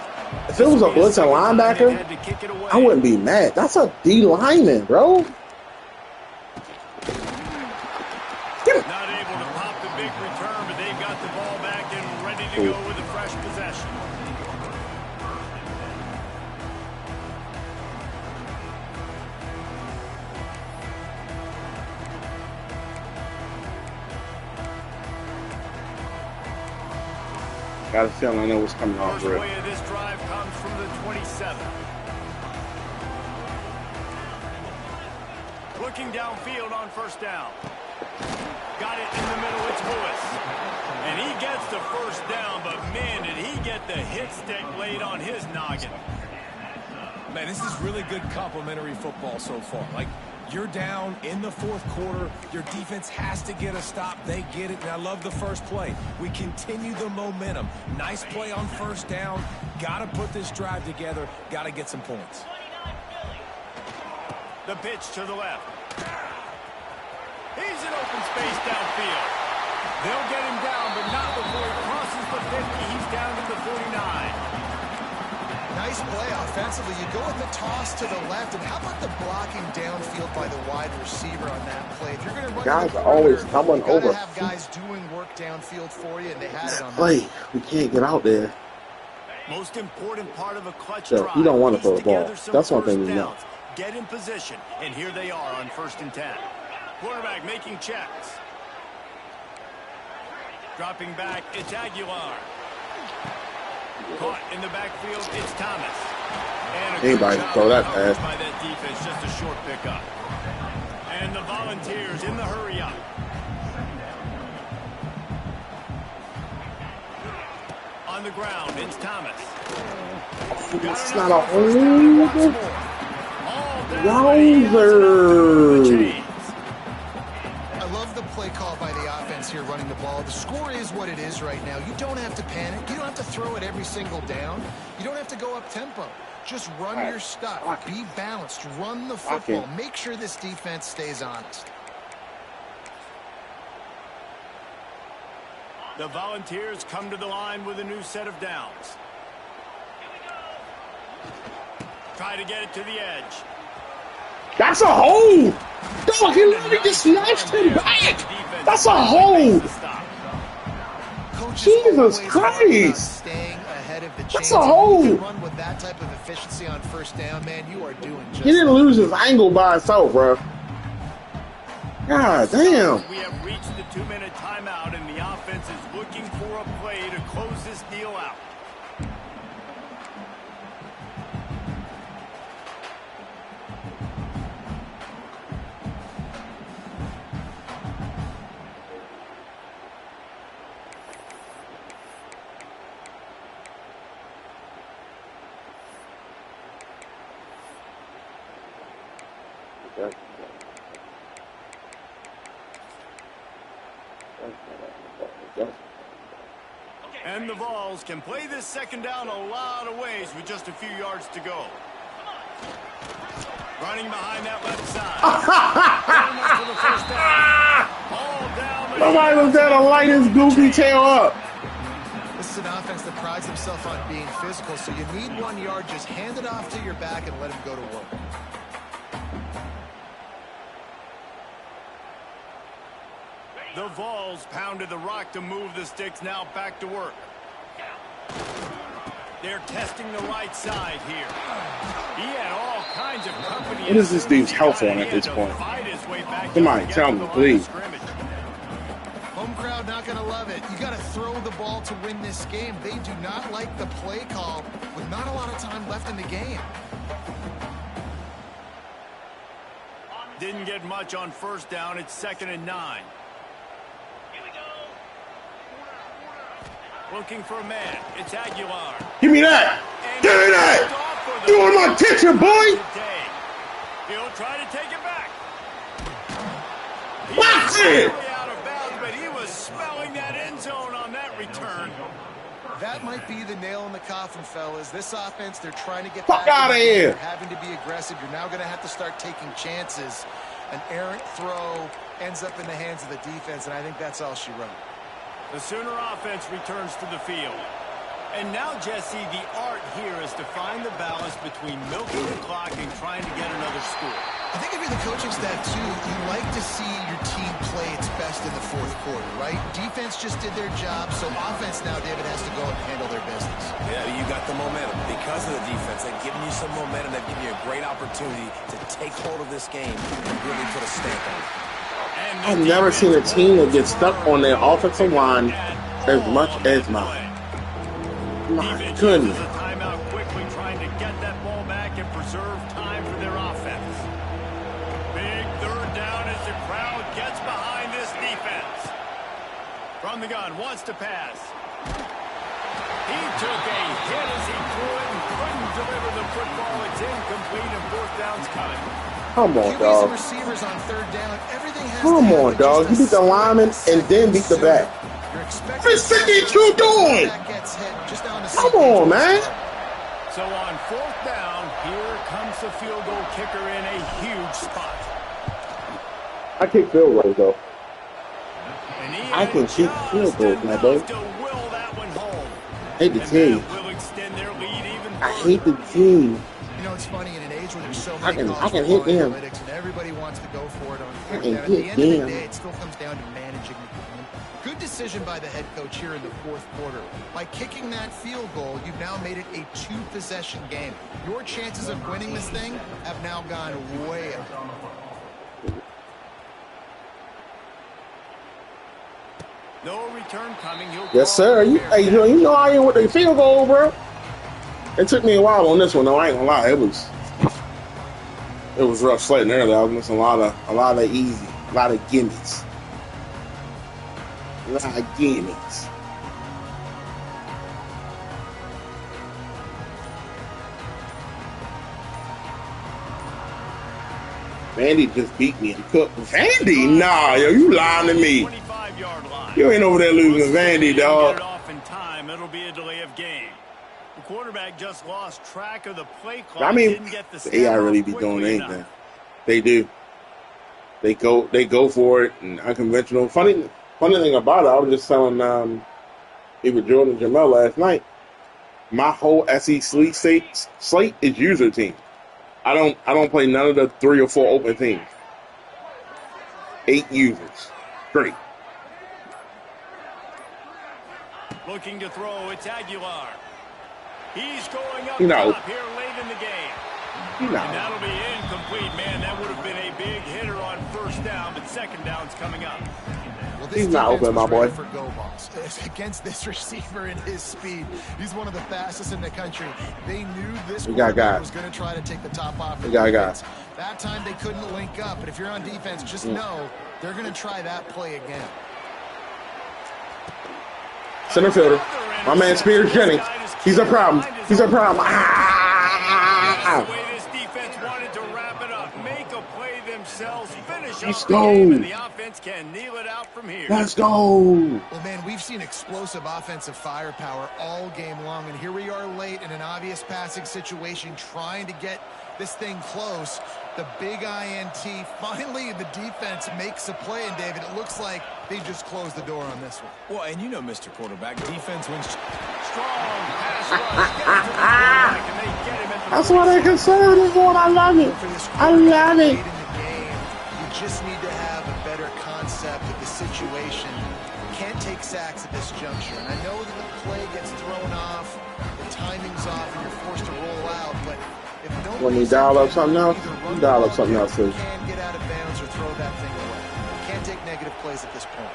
If it was a blitzing linebacker, I wouldn't be mad. That's a D lineman, bro. Not able to pop the big return, but they've got the ball back and ready to go with a fresh possession. Got a feeling I know what's coming off First real. play of this drive comes from the 27. Looking downfield on first down. Got it in the middle. It's Lewis. And he gets the first down, but man, did he get the hit stick laid on his noggin. Man, this is really good complimentary football so far. Like, you're down in the fourth quarter. Your defense has to get a stop. They get it, and I love the first play. We continue the momentum. Nice play on first down. Got to put this drive together. Got to get some points. The pitch to the left. He's in open space downfield. They'll get him down, but not before he crosses the 50. He's down to the 49. Nice play offensively. You go with the toss to the left, and how about the blocking downfield by the wide receiver on that play? If you're going to run Guys are always coming over. You have guys doing work downfield for you, and they had it on Play. that. We can't get out there. Most important part of a clutch So, drive. you don't want to Piece throw the ball. together some That's one thing first we know. downs. Get in position, and here they are on 1st and 10. Quarterback making checks. Dropping back, it's Aguilar. Caught in the backfield, it's Thomas. And a good Anybody job throw that coverage pass. by that defense, just a short pickup. And the Volunteers in the hurry up. On the ground, it's Thomas. It's not a hold. Yowzer. I love the play call by the offense here running the ball. The score is what it is right now. You don't have to panic. You don't have to throw it every single down. You don't have to go up tempo. Just run your stuff. Be balanced. Run the football. Make sure this defense stays honest. The Volunteers come to the line with a new set of downs. Try to get it to the edge. That's a hold. Dog, he literally just snatched him back. That's a hold. Jesus Christ. Staying ahead of the That's chains. a hold. You can run with that type of efficiency on first down, man. You are doing just He didn't lose his angle by himself, bro. God damn. We have reached the 2-minute timeout, and the offense is looking for a play to close this deal out. And the Vols can play this second down a lot of ways with just a few yards to go. Running behind that left side. For the first down. All down. Nobody was there to light his goofy tail up. This is an offense that prides himself on being physical, so you need 1 yard. Just hand it off to your back and let him go to work. The Vols pounded the rock to move the sticks. Now back to work. They're testing the right side here. He had all kinds of company. What is this dude's health on at this point? Somebody tell me, please. Home crowd not going to love it. You got to throw the ball to win this game. They do not like the play call with not a lot of time left in the game. Didn't get much on first down. It's 2nd and 9. Looking for a man. It's Aguilar. Give me that. Give me that. You want my attention, boy? He'll try to take it back. Watch it. Out of bounds, but he was smelling that end zone on that return. That might be the nail in the coffin, fellas. This offense, they're trying to get fuck back out of here. Having to be aggressive. You're now going to have to start taking chances. An errant throw ends up in the hands of the defense, and I think that's all she wrote. The Sooner offense returns to the field. And now, Jesse, the art here is to find the balance between milking the clock and trying to get another score. I think if you're the coaching staff, too, you like to see your team play its best in the fourth quarter, right? Defense just did their job, so offense now, David, has to go and handle their business. Yeah, you got the momentum. Because of the defense, they've given you some momentum. They've given you a great opportunity to take hold of this game and really put a stamp on it. I've never seen a team that gets stuck on their offensive line as much as mine. My goodness. A timeout quickly, trying to get that ball back and preserve time for their offense. Big third down as the crowd gets behind this defense. From the gun, wants to pass. He took a hit as he threw it and couldn't deliver the football. It's incomplete and fourth down's coming. Come on, dog. Receivers on third down. Everything has Come on, dog. You beat the lineman and then beat the back. What is 62 doing? Come on, man. So on fourth down, here comes the field goal kicker in a huge spot. I kick field goals, though. I can kick field goals, my boy. Hate the team. I hate the team. You know, it's funny, in an age where there's so I many can hit them. and everybody wants to go for it on I fourth can down. At the hit end of the them. day, it still comes down to managing the game. Good decision by the head coach here in the fourth quarter. By kicking that field goal, you've now made it a 2-possession game. Your chances of winning this thing have now gone way up. No return coming. Yes, sir. You know I ain't with the field goal, bro. It took me a while on this one, though. I ain't gonna lie. It was rough sledding earlier. I was missing a lot of easy, a lot of gimmies. A lot of gimmies. Vandy just beat me and cooked. Vandy? Nah, yo, you lying to me. You ain't over there losing Vandy, dog. It'll be a delay of game. The quarterback just lost track of the play clock. I mean, they gotta really be doing anything. They do. They go for it and unconventional. Funny thing about it, I was just telling either Jordan and Jamel last night. My whole SE slate is user team. I don't play none of the 3 or 4 open teams. 8 users. Great. Looking to throw, it's Aguilar. He's going up top here late in the game. And that'll be incomplete, man. That would have been a big hitter on first down, but second down's coming up. Well, he's not open, my boy. For go balls. Against this receiver and his speed, he's one of the fastest in the country. They knew this was going to try to take the top off. That time they couldn't link up, but if you're on defense, just know they're going to try that play again. Center fielder, my man Spears Jennings. He's a problem. He's a problem. The way this defense wanted to wrap it up, make a play themselves, finish Let's up go. the game, and the offense can kneel it out from here. Let's go. Well, man, we've seen explosive offensive firepower all game long, and here we are late in an obvious passing situation trying to get this thing close. The big INT, finally the defense makes a play, and David, it looks like they just closed the door on this one. Well, and you know, Mr. Quarterback, defense wins. Strong pass rush. Get it to the quarterback, and they get him at the That's why they're conservative, Lord. I love it. I love it. Late in the game, you just need to have a better concept of the situation. You can't take sacks at this juncture. And I know that the play gets thrown off, the timing's off, and you're forced to roll out, but if nobody When you dial up something else, you dial up something else too. You can get out of bounds or throw that thing away. You can't take negative plays at this point.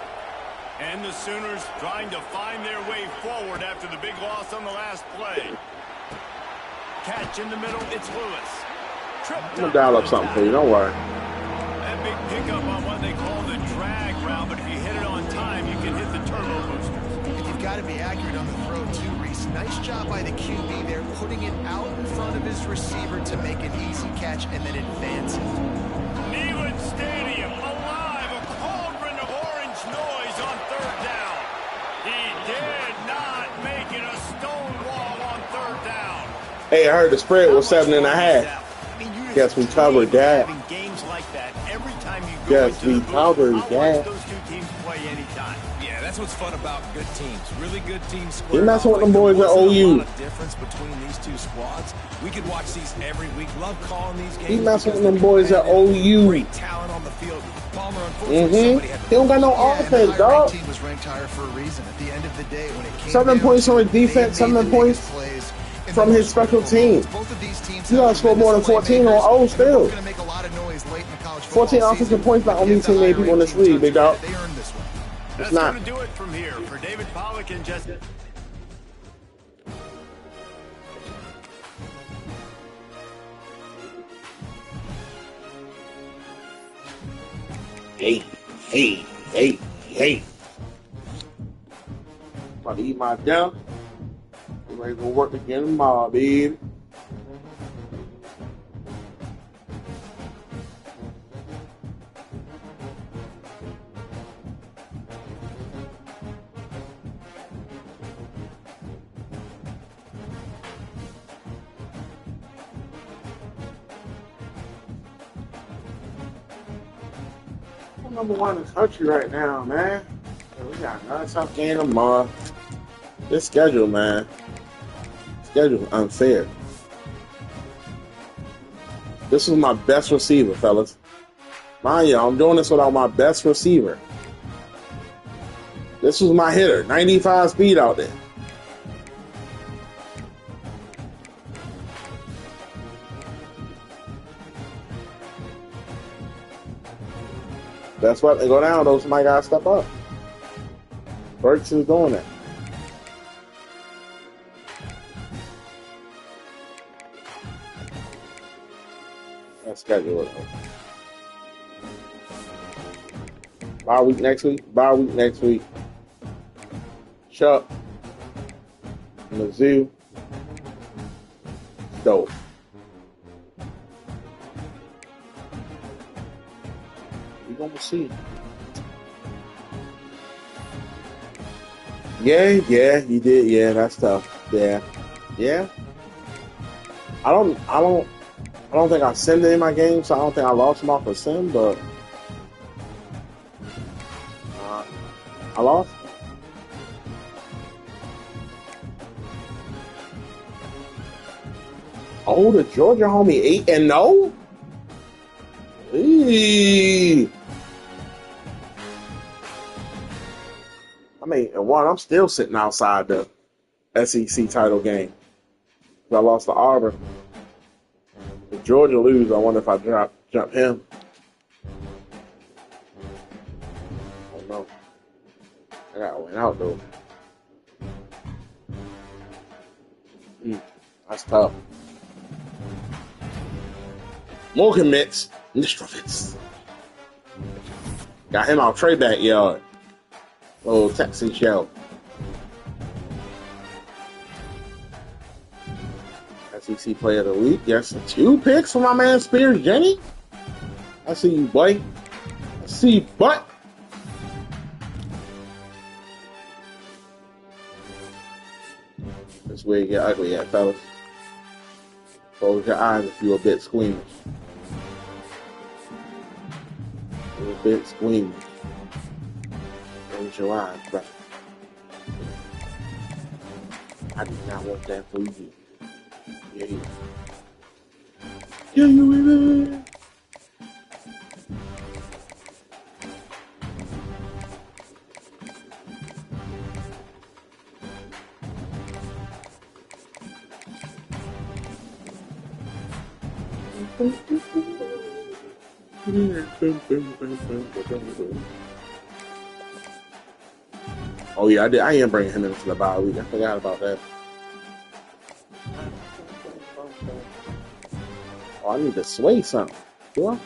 And the Sooners trying to find their way forward after the big loss on the last play. Catch in the middle, it's Lewis. I'm gonna dial up something for you, don't worry. That big pickup on what they call the drag route, but if you hit it on time, you can hit the turbo boosters. And you've got to be accurate on the throw too, Reese. Nice job by the QB there, putting it out in front of his receiver to make an easy catch and then advance it. Neyland Stadium alive, a cauldron of orange noise on third down. He did not make it a stone wall on third down. Hey, I heard the spread was 7.5. Guess we covered that. Games like that every time you go Yes, we covered that. those two teams play anytime. Yeah, that's what's fun about good teams. Really good teams. You messing with them boys at There wasn't a OU. lot of difference between these two squads. We could watch these every week. Love calling these games. He messing with because them boys at they're OU. Great talent on the field. Palmer, unfortunately, somebody had He don't got no Yeah, offense, and the dog. team was ranked higher for a reason. At the end of the day, when it came 7 down points to on it, his defense, they made 7 the points biggest plays in from the his most special critical moments. teams. Both of these teams You have gotta score more than tremendous 14 on playmakers. O They're still. both gonna make a lot of noise late in the college football 14 offensive season. points not only Give the team many higher people in this ranked team league, big tons of dog. credit. They earned this one. That's not. going to do it from here for David Pollack and Jesse. Hey. About to eat my dinner. I'm ready to go work again tomorrow, baby. I'm number one in the country right now, man. We got another tough game tomorrow. This schedule, man. Schedule unfair. This was my best receiver, fellas. Mind you, I'm doing this without my best receiver. This was my hitter, 95 speed out there. That's what they go down. Those somebody gotta step up. Burks is doing that. That's schedule. Bye week next week. Chuck. Mizzou. Dope. We're gonna see. Yeah, you did. Yeah, that's tough. Yeah. I don't think I simmed in my game, so I don't think I lost them off a sim, but I lost. Oh, the Georgia homie 8-0. Eee. I mean, I'm still sitting outside the SEC title game. I lost to Auburn. If Georgia lose, I wonder if I jump him. I don't know. I gotta win out though. That's tough. More commits. Got him out trade backyard. Oh, Texan shell. SEC Player of the Week. Yes, 2 picks for my man Spears Jenny. I see you, boy. I see you, boy. That's where you get ugly at, fellas. Close your eyes if you're a bit squeamish. You're a bit squeamish. Close your eyes, bro. I do not want that for you. Yeah, you will. Oh yeah, I am bringing him into the bye week. I forgot about that. Oh, I need to sway something. Do I?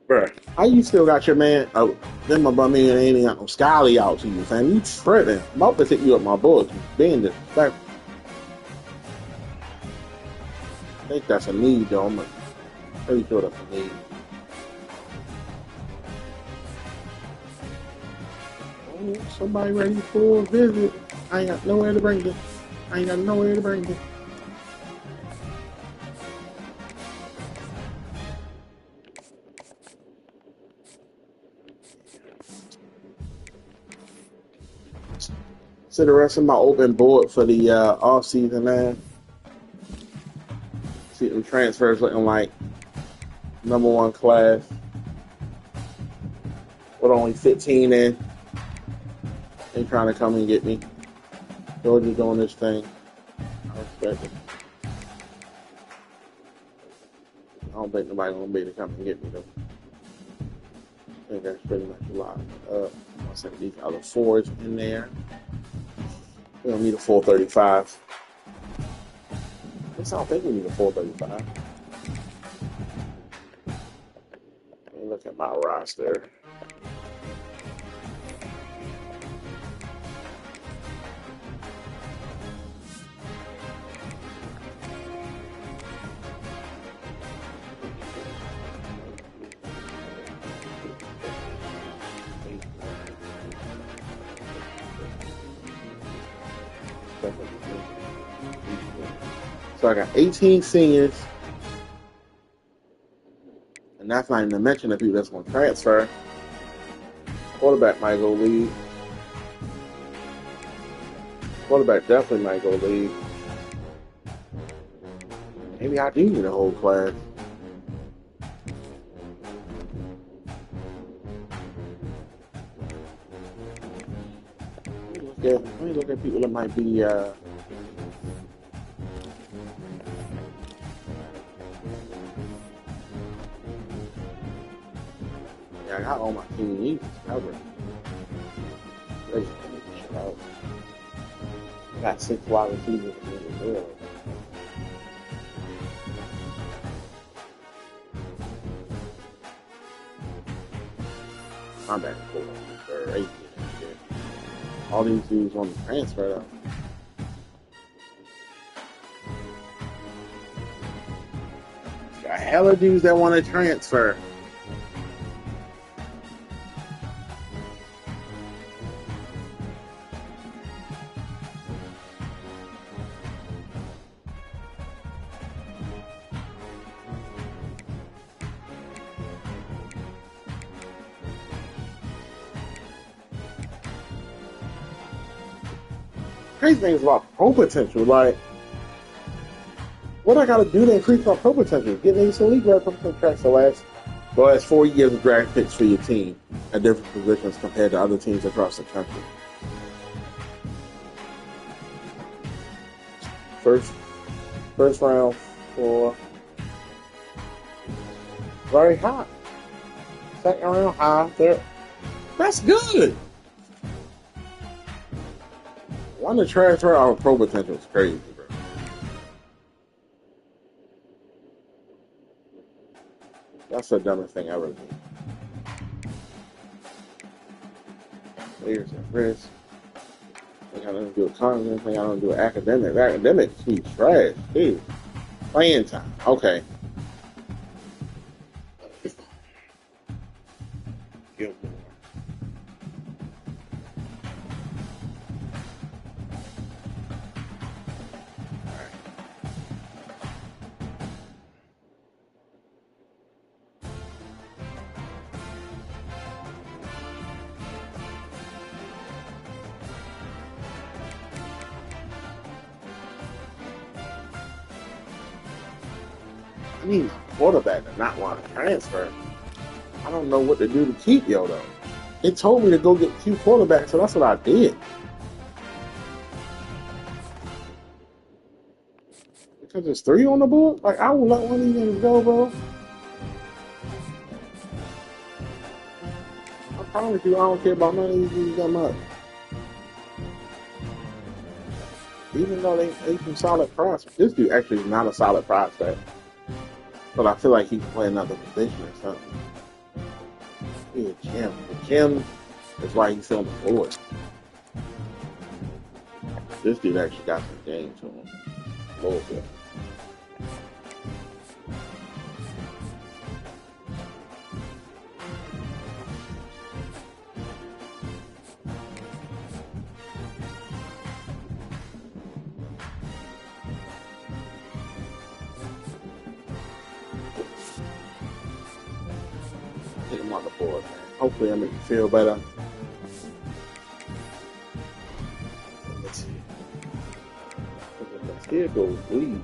Bruh, how you still got your man? Oh, then my brother man ain't got no Scally out to you, fam. You tripping. I'm about to take you up my book. You being disrespectful. I think that's a need, though. I'm pretty sure that's a need. Oh, somebody ready for a visit. I ain't got nowhere to bring it. So the rest of my open board for the off season, man. See them transfers looking like number one class with only 15 in. They trying to come and get me. Georgia doing this thing. I respect it. I don't think nobody gonna be able to come and get me though. I think that's pretty much a lot. I'll send these other fours in there. We don't need a 435. I don't think we need a 435. Let me look at my roster. So I got 18 seniors, and that's not even to mention the people that's going to transfer. Quarterback might go leave. Quarterback definitely might go leave. Maybe I do need a whole class. Let me look at people that might be I got all my team needs covered. I got 6 wide receivers in the world. I'm back for 8. All these dudes on the transfer though. Got hella dudes that want to transfer. Crazy things about pro potential, like what I gotta do to increase my pro potential? Get these elite draft contracts the last 4 years of draft picks for your team at different positions compared to other teams across the country. First round for very high. Second round high. Third. That's good. Wanting to transfer our pro potential is crazy, bro. That's the dumbest thing ever. Players at risk. They got nothing to do with content. They got nothing to do with academics. Academics, he's trash, dude. Playing time. Okay. Gilmore. I need a quarterback to not want to transfer. I don't know what to do to keep yo though. They told me to go get 2 quarterbacks, so that's what I did. Because there's 3 on the board? Like, I will let one of these go, bro. I promise you, I don't care about none of these dudes that much. Even though they some solid prospects. This dude actually is not a solid prospect. But I feel like he can play another position or something. Yeah, Jim. Jim is why he's still on the board. This dude actually got some game to him. A little bit. Get him on the board, man. Hopefully I make you feel better. Let's see. Here goes Lee.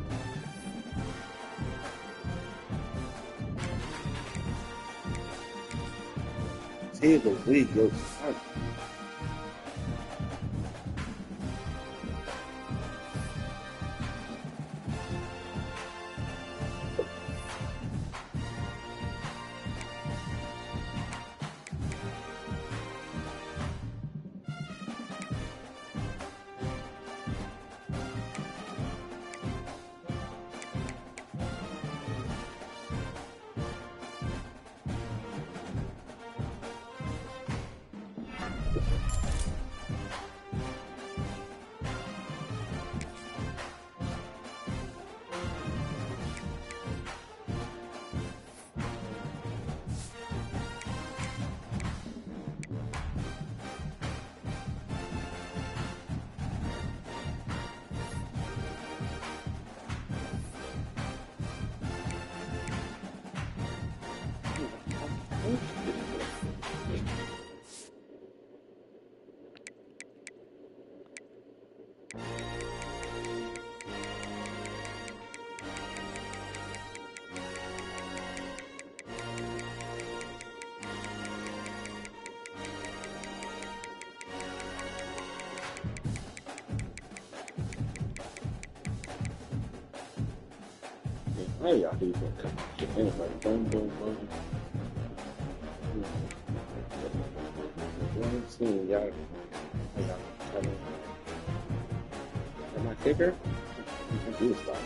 Here goes Lee. Goes. Hey, y'all do something. Anyway, boom, boom, boom. One scene, y'all. Am I kicker? You can do stuff.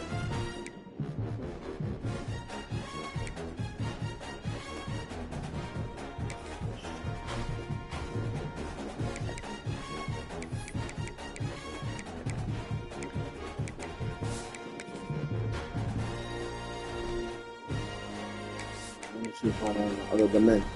On the other dimension.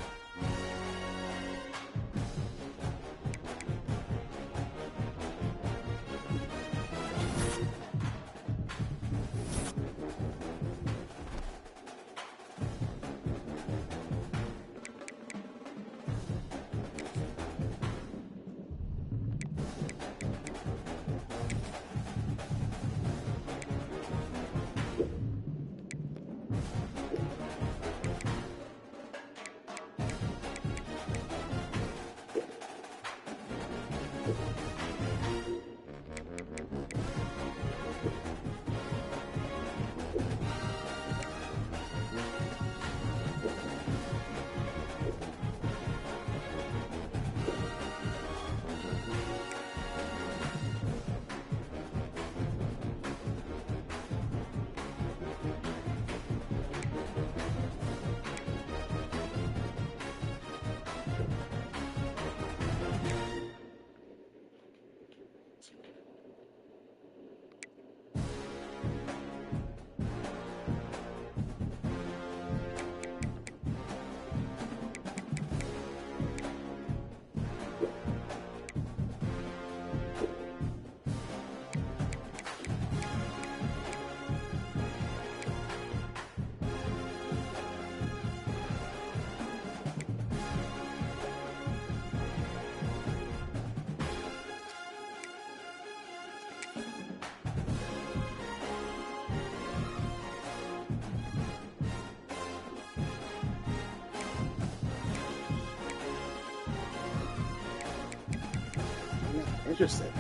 just said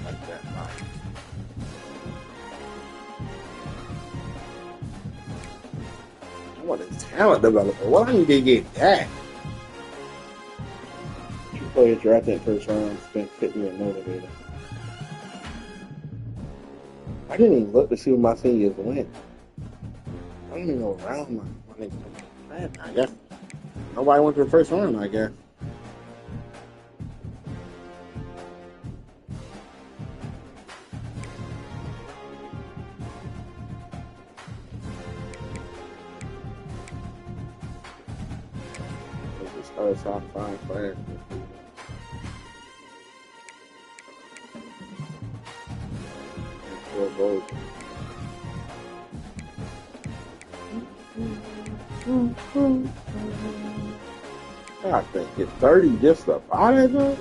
like that. I want a talent developer. Well, I need to get that. Two players drafted in first round spent 50 and motivated. I didn't even look to see what my seniors went. I don't even know around my niggas. I guess nobody went to the first round, I guess. Top 5 players. And 4 goals. I think it's 30 just about it, though.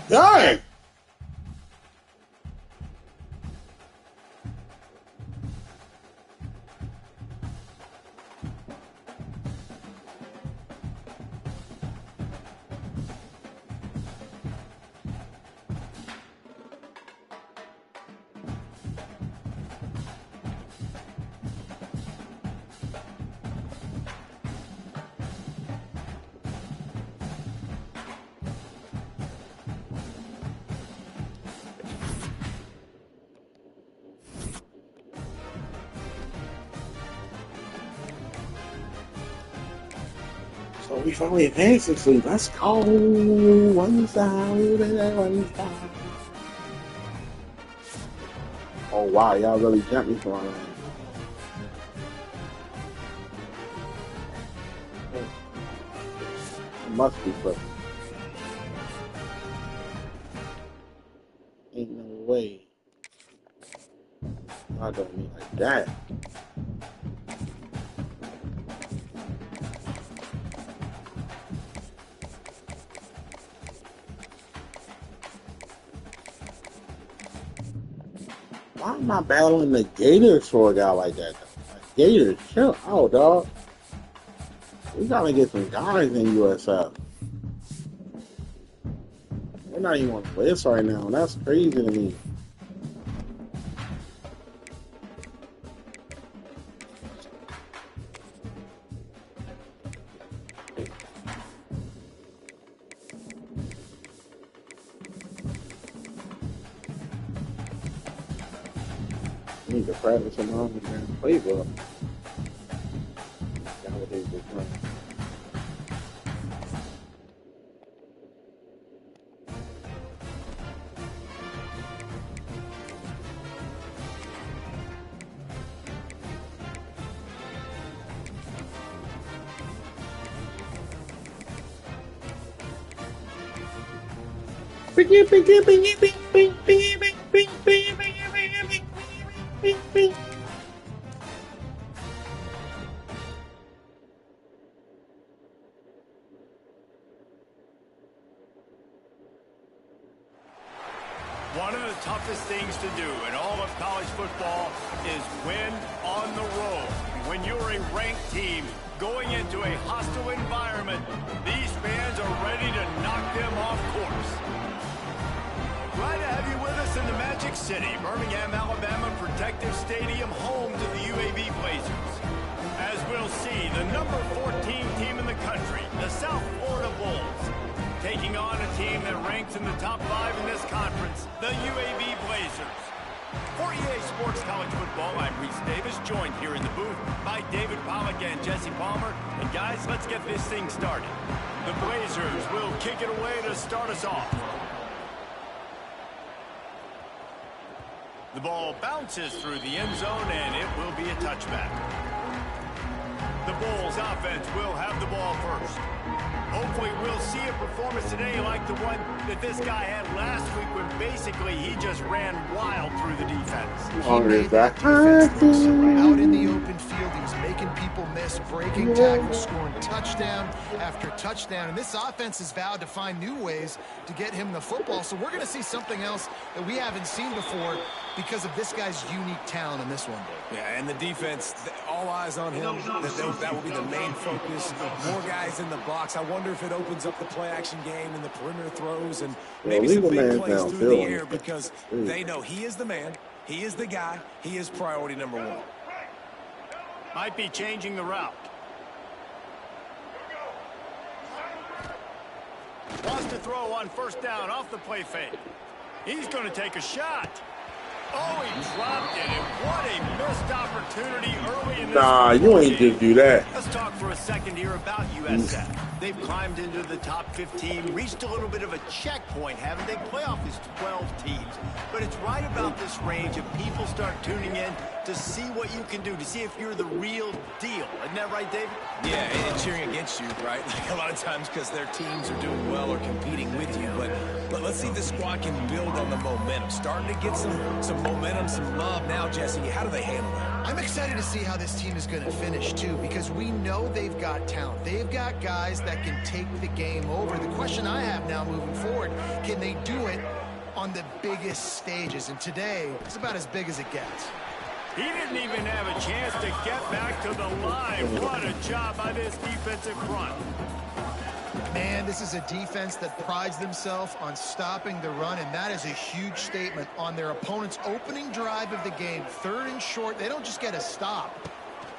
Dang! So we finally advanced this league. Let's go. One side, one side. Oh wow, y'all really jumped me for it. It must be close. Ain't no way. I don't mean like that. Why am I battling the Gators for a guy like that? Like, Gators, chill out, dog. We gotta get some guys in USF. We're not even on the list right now. That's crazy to me. I need to practice some on the playbook. Nowadays, we're playing. One of the toughest things to do in all of college football is win on the road. When you're a ranked team going into a hostile environment, these fans are ready to knock them off course. Glad to have you with us in the Magic City, Birmingham, Alabama Protective Stadium, home to the UAB Blazers. As we'll see, the number 14 team in the country, the South Florida Bulls, taking on a team that ranks in the top 5 in this conference, the UAB Blazers. For EA Sports College Football, I'm Reese Davis, joined here in the booth by David Pollack and Jesse Palmer. And guys, let's get this thing started. The Blazers will kick it away to start us off. The ball bounces through the end zone, and it will be a touchback. The Bulls offense will have the ball first. Hopefully we'll see a performance today like the one that this guy had last week when basically he just ran wild through the defense. He made that defense look so out in the open field. He was making people miss, breaking tackles, scoring touchdown after touchdown. And this offense has vowed to find new ways to get him the football. So we're going to see something else that we haven't seen before because of this guy's unique talent in this one. Yeah, and the defense, all eyes on him. That will be the main focus. More guys in the box. I wonder if it opens up the play-action game and the perimeter throws and maybe some big plays through the air because they know he is the man, he is the guy, he is priority number 1. Might be changing the route. Wants to throw on first down off the play fake. He's going to take a shot. Oh, he dropped it, and what a missed opportunity early in this Nah, you ain't just do that. Let's talk for a second here about USF. They've climbed into the top 15, reached a little bit of a checkpoint, haven't they? Playoff is 12 teams. But it's right about this range if people start tuning in to see what you can do, to see if you're the real deal. Isn't that right, David? Yeah, and cheering against you, right? Like a lot of times because their teams are doing well or competing with you. But let's see if this squad can build on the momentum. Starting to get some momentum, some love now, Jesse. How do they handle that? I'm excited to see how this team is going to finish, too, because we know they've got talent. They've got guys that can take the game over. The question I have now moving forward, can they do it on the biggest stages? And today, it's about as big as it gets. He didn't even have a chance to get back to the line. What a job by this defensive front. Man, this is a defense that prides themselves on stopping the run, and that is a huge statement on their opponent's opening drive of the game. 3rd and short, they don't just get a stop.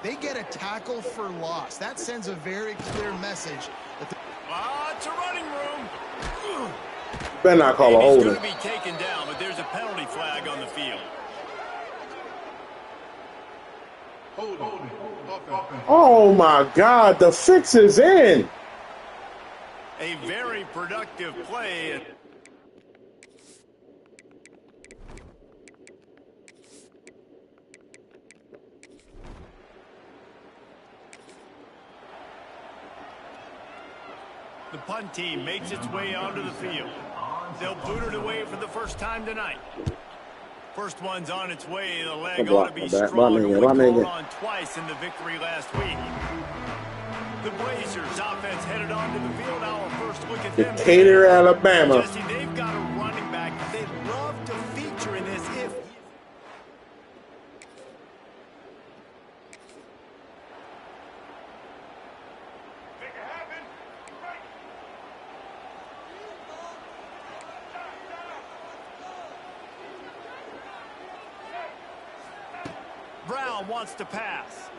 They get a tackle for loss. That sends a very clear message. It's a running room. Better not call a holding. He's going to be taken down, but there's a penalty flag on the field. Oh my God, the fix is in. A very productive play. The punt team makes its way onto the field. They'll boot it away for the first time tonight. First one's on its way. The leg ought to be strong. Only called on twice in the victory last week. The Blazers offense headed onto the field. Our first look at them. Decatur, Alabama. Jesse, they've got a running back they'd love to feature in this if. Brown wants to pass.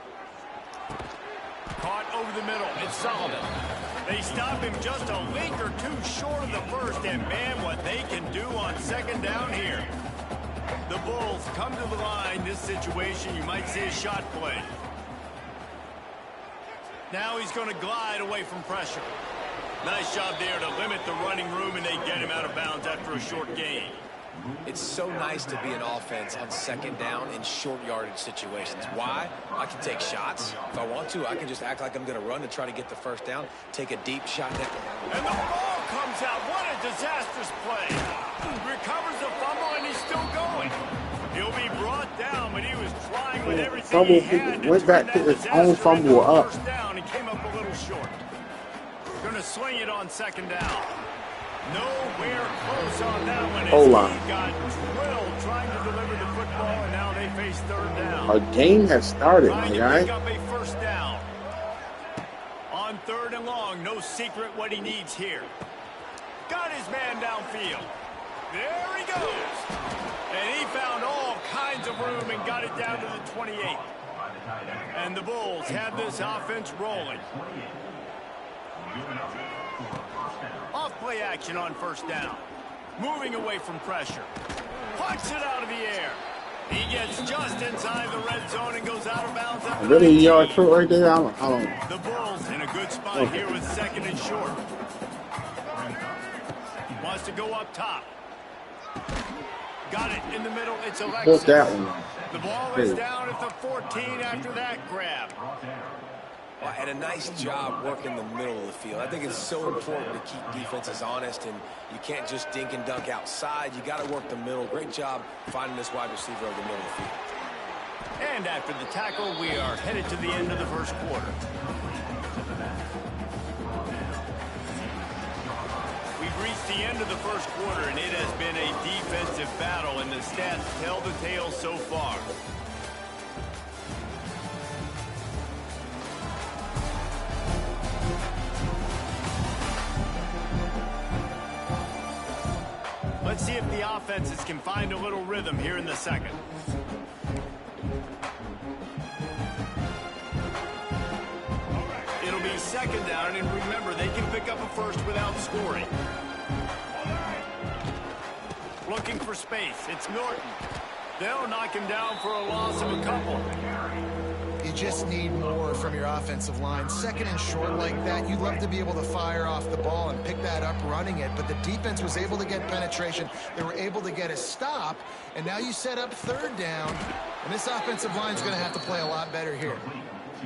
Caught over the middle. It's Solomon. They stop him just a link or two short of the first, and man, what they can do on second down here. The Bulls come to the line. This situation, you might see a shot play. Now he's going to glide away from pressure. Nice job there to limit the running room, and they get him out of bounds after a short gain. It's so nice to be an offense on second down in short yardage situations. Why? I can take shots. If I want to, I can just act like I'm going to run to try to get the first down, take a deep shot. And the ball comes out. What a disastrous play. Recovers the fumble, and he's still going. He'll be brought down, but he was trying with everything he had to went back to his own fumble up. First down, and came up a little short. Going to sling it on second down. Nowhere close on that one. He got drilled trying to deliver the football, and now they face third down. Our game has started, my guy. Pick up a first down. On third and long, no secret what he needs here. Got his man downfield. There he goes. And he found all kinds of room and got it down to the 28. And the Bulls have this offense rolling. Off play action on first down. Moving away from pressure. Punts it out of the air. He gets just inside the red zone and goes out of bounds. Really, a yard short right there? I don't. The Bulls in a good spot here with second and short. Wants to go up top. Got it in the middle. It's Alexis. That one. The ball is down at the 14 after that grab. And a nice job working the middle of the field. I think it's so important to keep defenses honest, and you can't just dink and dunk outside. You got to work the middle. Great job finding this wide receiver over the middle of the field. And after the tackle, we are headed to the end of the first quarter. We've reached the end of the first quarter, and it has been a defensive battle, and the stats tell the tale so far. Let's see if the offenses can find a little rhythm here in the second. It'll be second down, and remember, they can pick up a first without scoring. Looking for space. It's Norton. They'll knock him down for a loss of a couple. You just need more from your offensive line. Second and short like that, you'd love to be able to fire off the ball and pick that up running it, but the defense was able to get penetration. They were able to get a stop, and now you set up third down, and this offensive line is going to have to play a lot better here.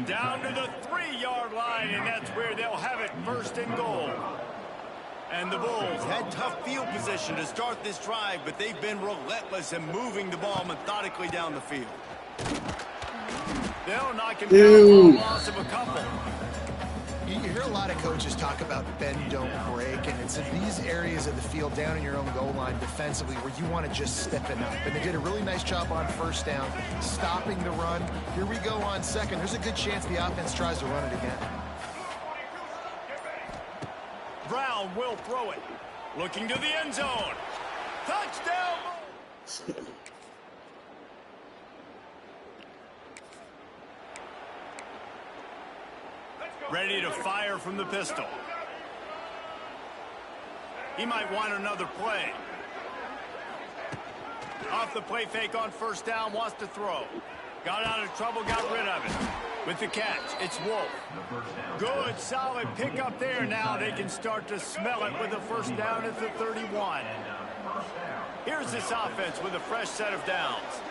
Down to the 3-yard line, and that's where they'll have it, first and goal. And the Bulls had tough field position to start this drive, but they've been relentless in moving the ball methodically down the field. They'll knock him down for a loss of a couple. You hear a lot of coaches talk about bend, don't break, and it's in these areas of the field down in your own goal line defensively where you want to just step it up. And they did a really nice job on first down, stopping the run. Here we go on second. There's a good chance the offense tries to run it again. Brown will throw it. Looking to the end zone. Touchdown! Ready to fire from the pistol. He might want another play. Off the play fake on first down, wants to throw. Got out of trouble, got rid of it. With the catch, it's Wolf. Good, solid pickup there. Now they can start to smell it with a first down at the 31. Here's this offense with a fresh set of downs.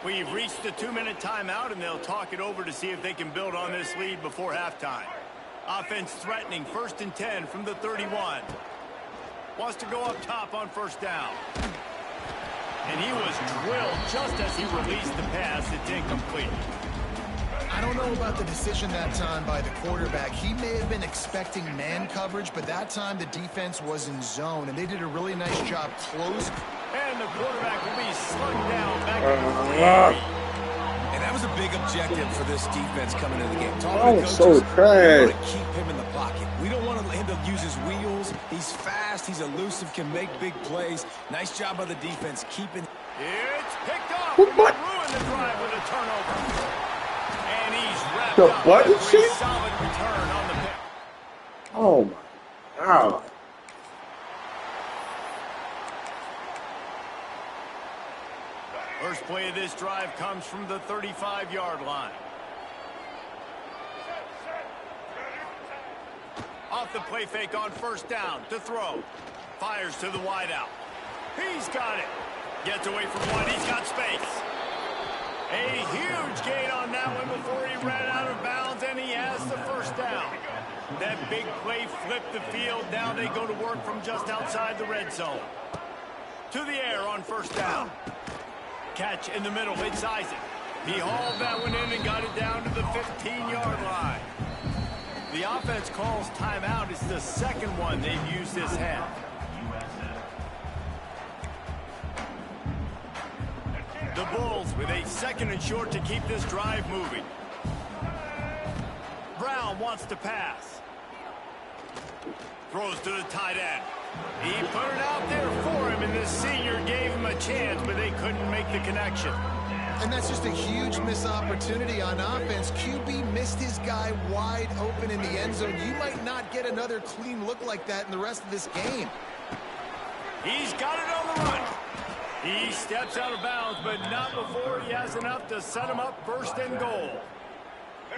We've reached the 2-minute timeout, and they'll talk it over to see if they can build on this lead before halftime. Offense threatening, 1st and 10 from the 31. Wants to go up top on first down. And he was drilled just as he released the pass. It's incomplete. I don't know about the decision that time by the quarterback. He may have been expecting man coverage, but that time the defense was in zone, and they did a really nice job closing. And the quarterback will be slung down back in the And that was a big objective for this defense coming into the game. Oh, so trash. We want to keep him in the pocket. We don't want him to use his wheels. He's fast. He's elusive, can make big plays. Nice job by the defense keeping. It's picked up. What? Ruined the drive with a turnover. And he's wrapped The up what with is a she? solid return on the pick. Oh my God. First play of this drive comes from the 35-yard line. Off the play fake on first down to throw. Fires to the wideout. He's got it. Gets away from one. He's got space. A huge gain on that one before he ran out of bounds, and he has the first down. That big play flipped the field. Now they go to work from just outside the red zone. To the air on first down. Catch in the middle. It's Isaac. He hauled that one in and got it down to the 15-yard line. The offense calls timeout. It's the second one they've used this half. The Bulls with a 2nd and short to keep this drive moving. Brown wants to pass. Throws to the tight end. He put it out there for him, and the senior gave him a chance, but they couldn't make the connection. And that's just a huge missed opportunity on offense. QB missed his guy wide open in the end zone. You might not get another clean look like that in the rest of this game. He's got it on the run. He steps out of bounds, but not before he has enough to set him up 1st and goal.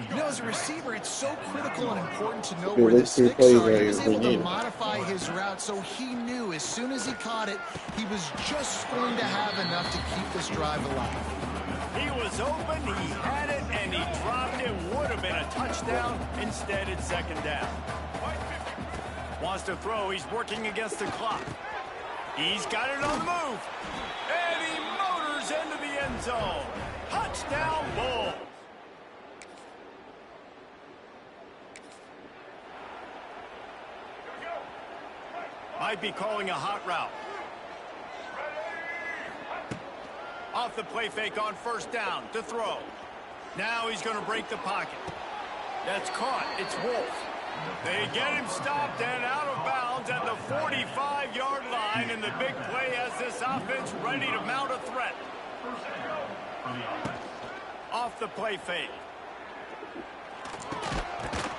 You know, as a receiver, it's so critical and important to know where the sticks are. He was able to modify his route, so he knew as soon as he caught it, he was just going to have enough to keep this drive alive. He was open, he had it, and he dropped it. Would have been a touchdown. Instead, it's 2nd down. Wants to throw. He's working against the clock. He's got it on the move. And he motors into the end zone. Touchdown, Bulls. Might be calling a hot route. Off the play fake on first down to throw. Now he's going to break the pocket. That's caught. It's Wolf. They get him stopped and out of bounds at the 45-yard line, and the big play has this offense ready to mount a threat. Off the play fake.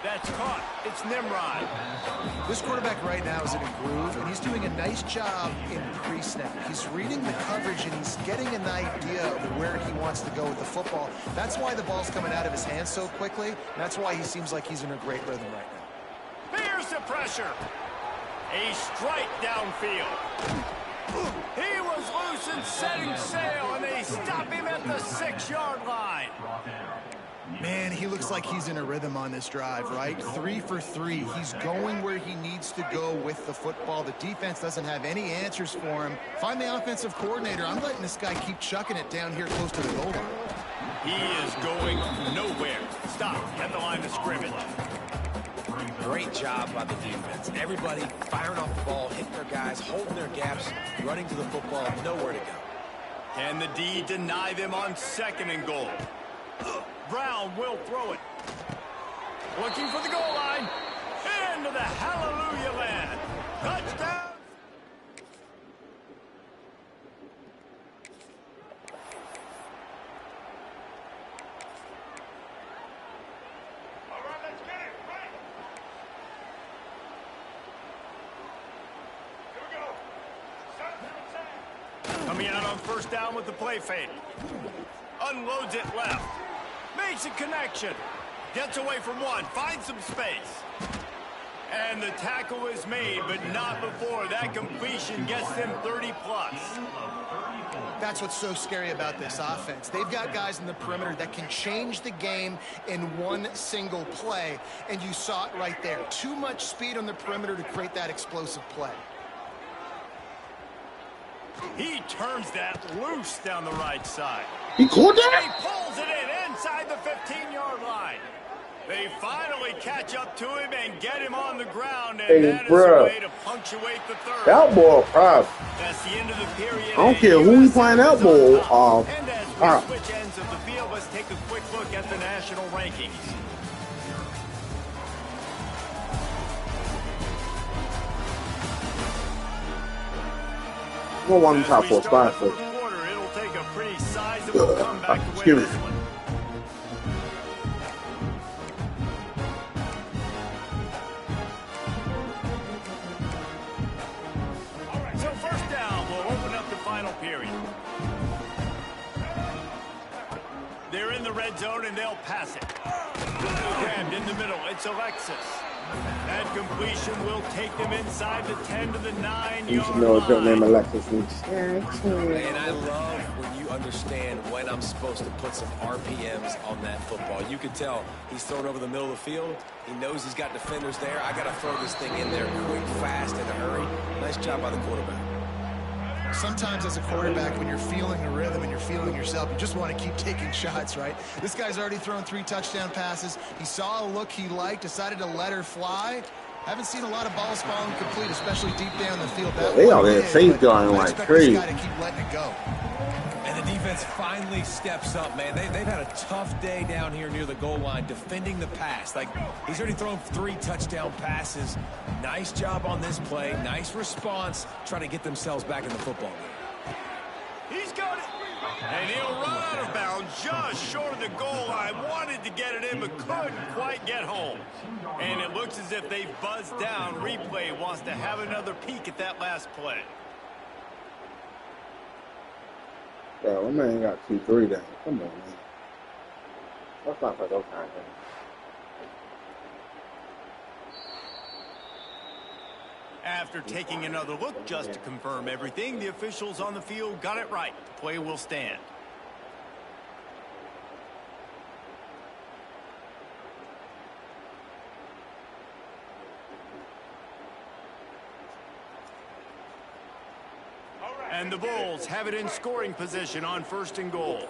That's caught. It's Nimrod. This quarterback right now is in a groove, and he's doing a nice job in pre-snap. He's reading the coverage, and he's getting an idea of where he wants to go with the football. That's why the ball's coming out of his hands so quickly. And that's why he seems like he's in a great rhythm right now. Here's the pressure. A strike downfield. He was loose and setting sail, and they stop him at the 6-yard line. Man, he looks like he's in a rhythm on this drive, right? 3 for 3. He's going where he needs to go with the football. The defense doesn't have any answers for him. Find the offensive coordinator. I'm letting this guy keep chucking it down here close to the goal line. He is going nowhere. Stop at the line of scrimmage. Great job by the defense. Everybody firing off the ball, hitting their guys, holding their gaps, running to the football, nowhere to go. Can the D deny them on 2nd and goal? Brown will throw it. Looking for the goal line. Into the hallelujah land. Touchdown. All right, let's get it. Right. Here we go. Coming out on first down with the play fake. Unloads it left. Makes a connection. Gets away from one, finds some space. And the tackle is made, but not before that completion gets them 30-plus. That's what's so scary about this offense. They've got guys in the perimeter that can change the game in one single play, and you saw it right there. Too much speed on the perimeter to create that explosive play. He turns that loose down the right side. He caught that? He pulls it in inside the 15-yard line. They finally catch up to him and get him on the ground, and that is a way to punctuate the third. That ball, prime. That's the end of the period. I don't care who we playing that ball. And as we switch ends of the field, let's take a quick look at the national rankings. I want him top 4 spot for. It'll take a pretty sizable comeback to win Excuse this me. one. So first down, we'll open up the final period. They're in the red zone and they'll pass it. Grabbed in the middle. It's Alexis. That completion will take them inside the 10 to the 9-yard You should know your name, Alexis. And I love when you understand when I'm supposed to put some RPMs on that football. You can tell he's thrown over the middle of the field. He knows he's got defenders there. I got to throw this thing in there quick, fast, in a hurry. Nice job by the quarterback. Sometimes as a quarterback, when you're feeling the rhythm and you're feeling yourself, you just want to keep taking shots, right? This guy's already thrown 3 touchdown passes. He saw a look he liked, decided to let her fly. Haven't seen a lot of balls falling complete, especially deep down the field. That They are there, face going like crazy. This guy to keep letting it go. And the defense finally steps up, man. They've had a tough day down here near the goal line defending the pass. Like, he's already thrown 3 touchdown passes. Nice job on this play. Nice response, trying to get themselves back in the football game. He's got it. And he'll run out of bounds just short of the goal line. Wanted to get it in, but couldn't quite get home. And it looks as if they've buzzed down. Replay wants to have another peek at that last play. Bro, my man got 2-3 down. Come on, man. That's not for those kind of things. After taking another look just to confirm everything, the officials on the field got it right. The play will stand. And the Bulls have it in scoring position on 1st and goal.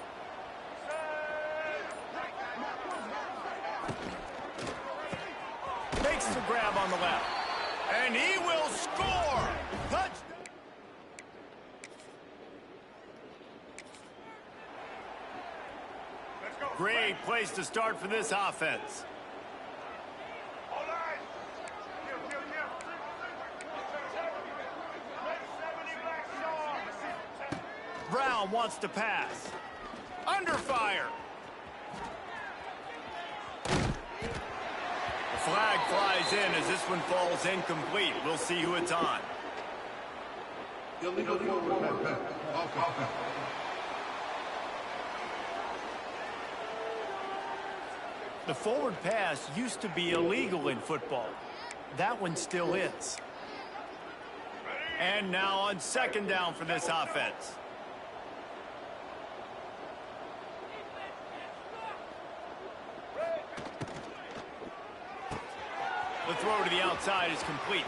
Makes the grab on the left. And he will score! Touchdown! Great place to start for this offense. Brown wants to pass. Under fire. The flag flies in as this one falls incomplete. We'll see who it's on. Illegal forward. Okay. The forward pass used to be illegal in football. That one still is. And now on 2nd down for this offense. The throw to the outside is complete.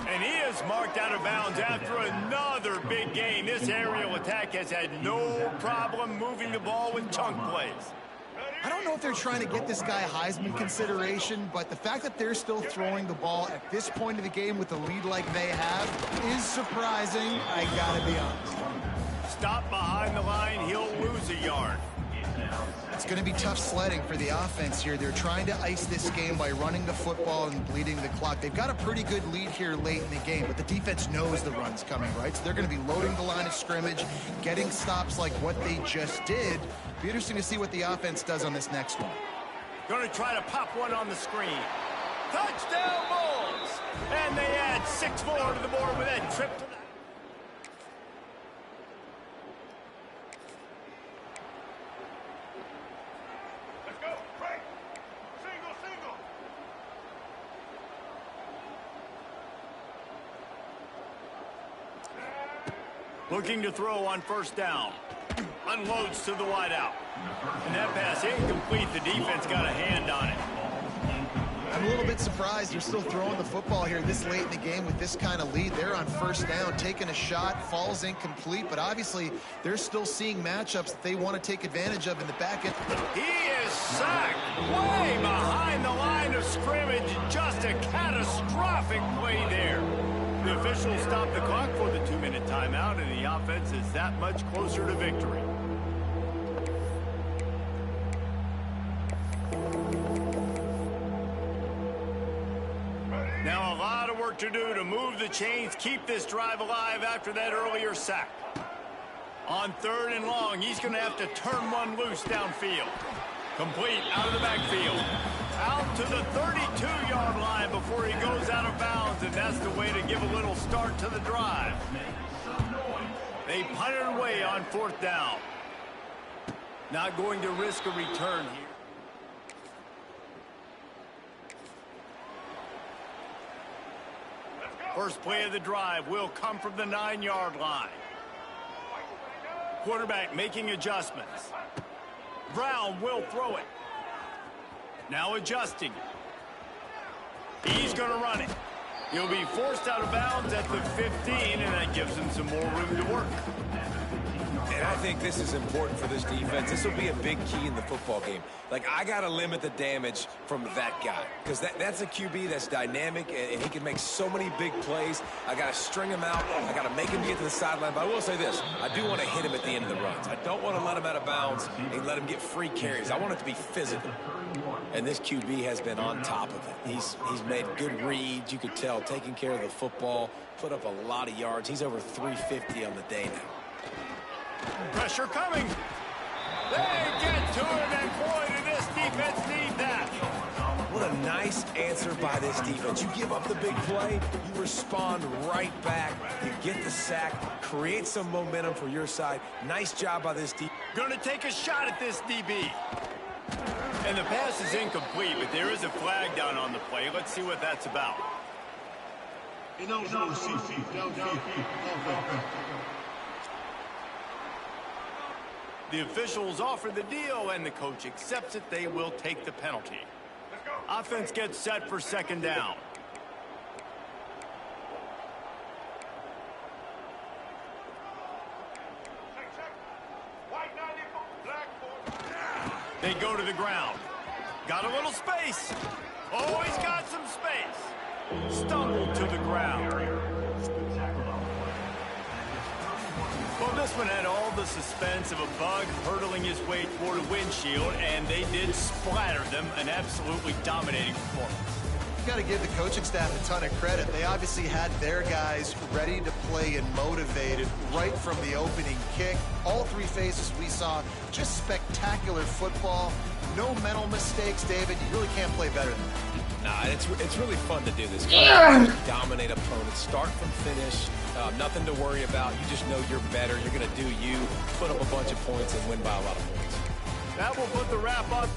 And he is marked out of bounds after another big gain. This aerial attack has had no problem moving the ball with chunk plays. I don't know if they're trying to get this guy Heisman consideration, but the fact that they're still throwing the ball at this point of the game with the lead like they have is surprising, I gotta be honest. Stop behind the line, he'll lose a yard. It's going to be tough sledding for the offense here. They're trying to ice this game by running the football and bleeding the clock. They've got a pretty good lead here late in the game, but the defense knows the run's coming, right? So they're going to be loading the line of scrimmage, getting stops like what they just did. Be interesting to see what the offense does on this next one. Going to try to pop one on the screen. Touchdown Bulls! And they add 6-4 to the board with that trip to the... Looking to throw on first down. Unloads to the wideout. And that pass incomplete. The defense got a hand on it. I'm a little bit surprised they're still throwing the football here this late in the game with this kind of lead. They're on first down, taking a shot, falls incomplete, but obviously they're still seeing matchups that they want to take advantage of in the back end. He is sacked way behind the line of scrimmage. Just a catastrophic play there. The officials stopped the clock for the 2-minute timeout, and the offense is that much closer to victory. Now a lot of work to do to move the chains, keep this drive alive after that earlier sack. On 3rd and long, he's going to have to turn one loose downfield. Complete out of the backfield. Out to the 32-yard line before he goes out of bounds, and that's the way to give a little start to the drive. They punt it away on 4th down. Not going to risk a return here. First play of the drive will come from the 9-yard line. Quarterback making adjustments. Brown will throw it. Now adjusting. He's going to run it. He'll be forced out of bounds at the 15, and that gives him some more room to work. And I think this is important for this defense. This will be a big key in the football game. Like, I got to limit the damage from that guy because that's a QB that's dynamic, and he can make so many big plays. I got to string him out. I got to make him get to the sideline. But I will say this. I do want to hit him at the end of the runs. I don't want to let him out of bounds and let him get free carries. I want it to be physical. And this QB has been on top of it. He's made good reads. You could tell, taking care of the football, put up a lot of yards. He's over 350 on the day now. Pressure coming. They get to him, and boy, did this defense need that. What a nice answer by this defense. You give up the big play, you respond right back. You get the sack, create some momentum for your side. Nice job by this defense. Going to take a shot at this DB. And the pass is incomplete, but there is a flag down on the play. Let's see what that's about. The officials offer the deal, and the coach accepts it. They will take the penalty. Offense gets set for 2nd down. They go to the ground. Got a little space. Oh, he's got some space. Stumbled to the ground. Well, this one had all the suspense of a bug hurtling his way toward a windshield, and they did splatter them. An absolutely dominating performance. Got to give the coaching staff a ton of credit. They obviously had their guys ready to play and motivated right from the opening kick. All 3 phases we saw, just spectacular football. No mental mistakes, David. You really can't play better than that. Nah, it's really fun to do this. Dominate opponents, start from finish. Nothing to worry about. You just know you're better. You're going to do you, put up a bunch of points, and win by a lot of points. That will put the wrap up.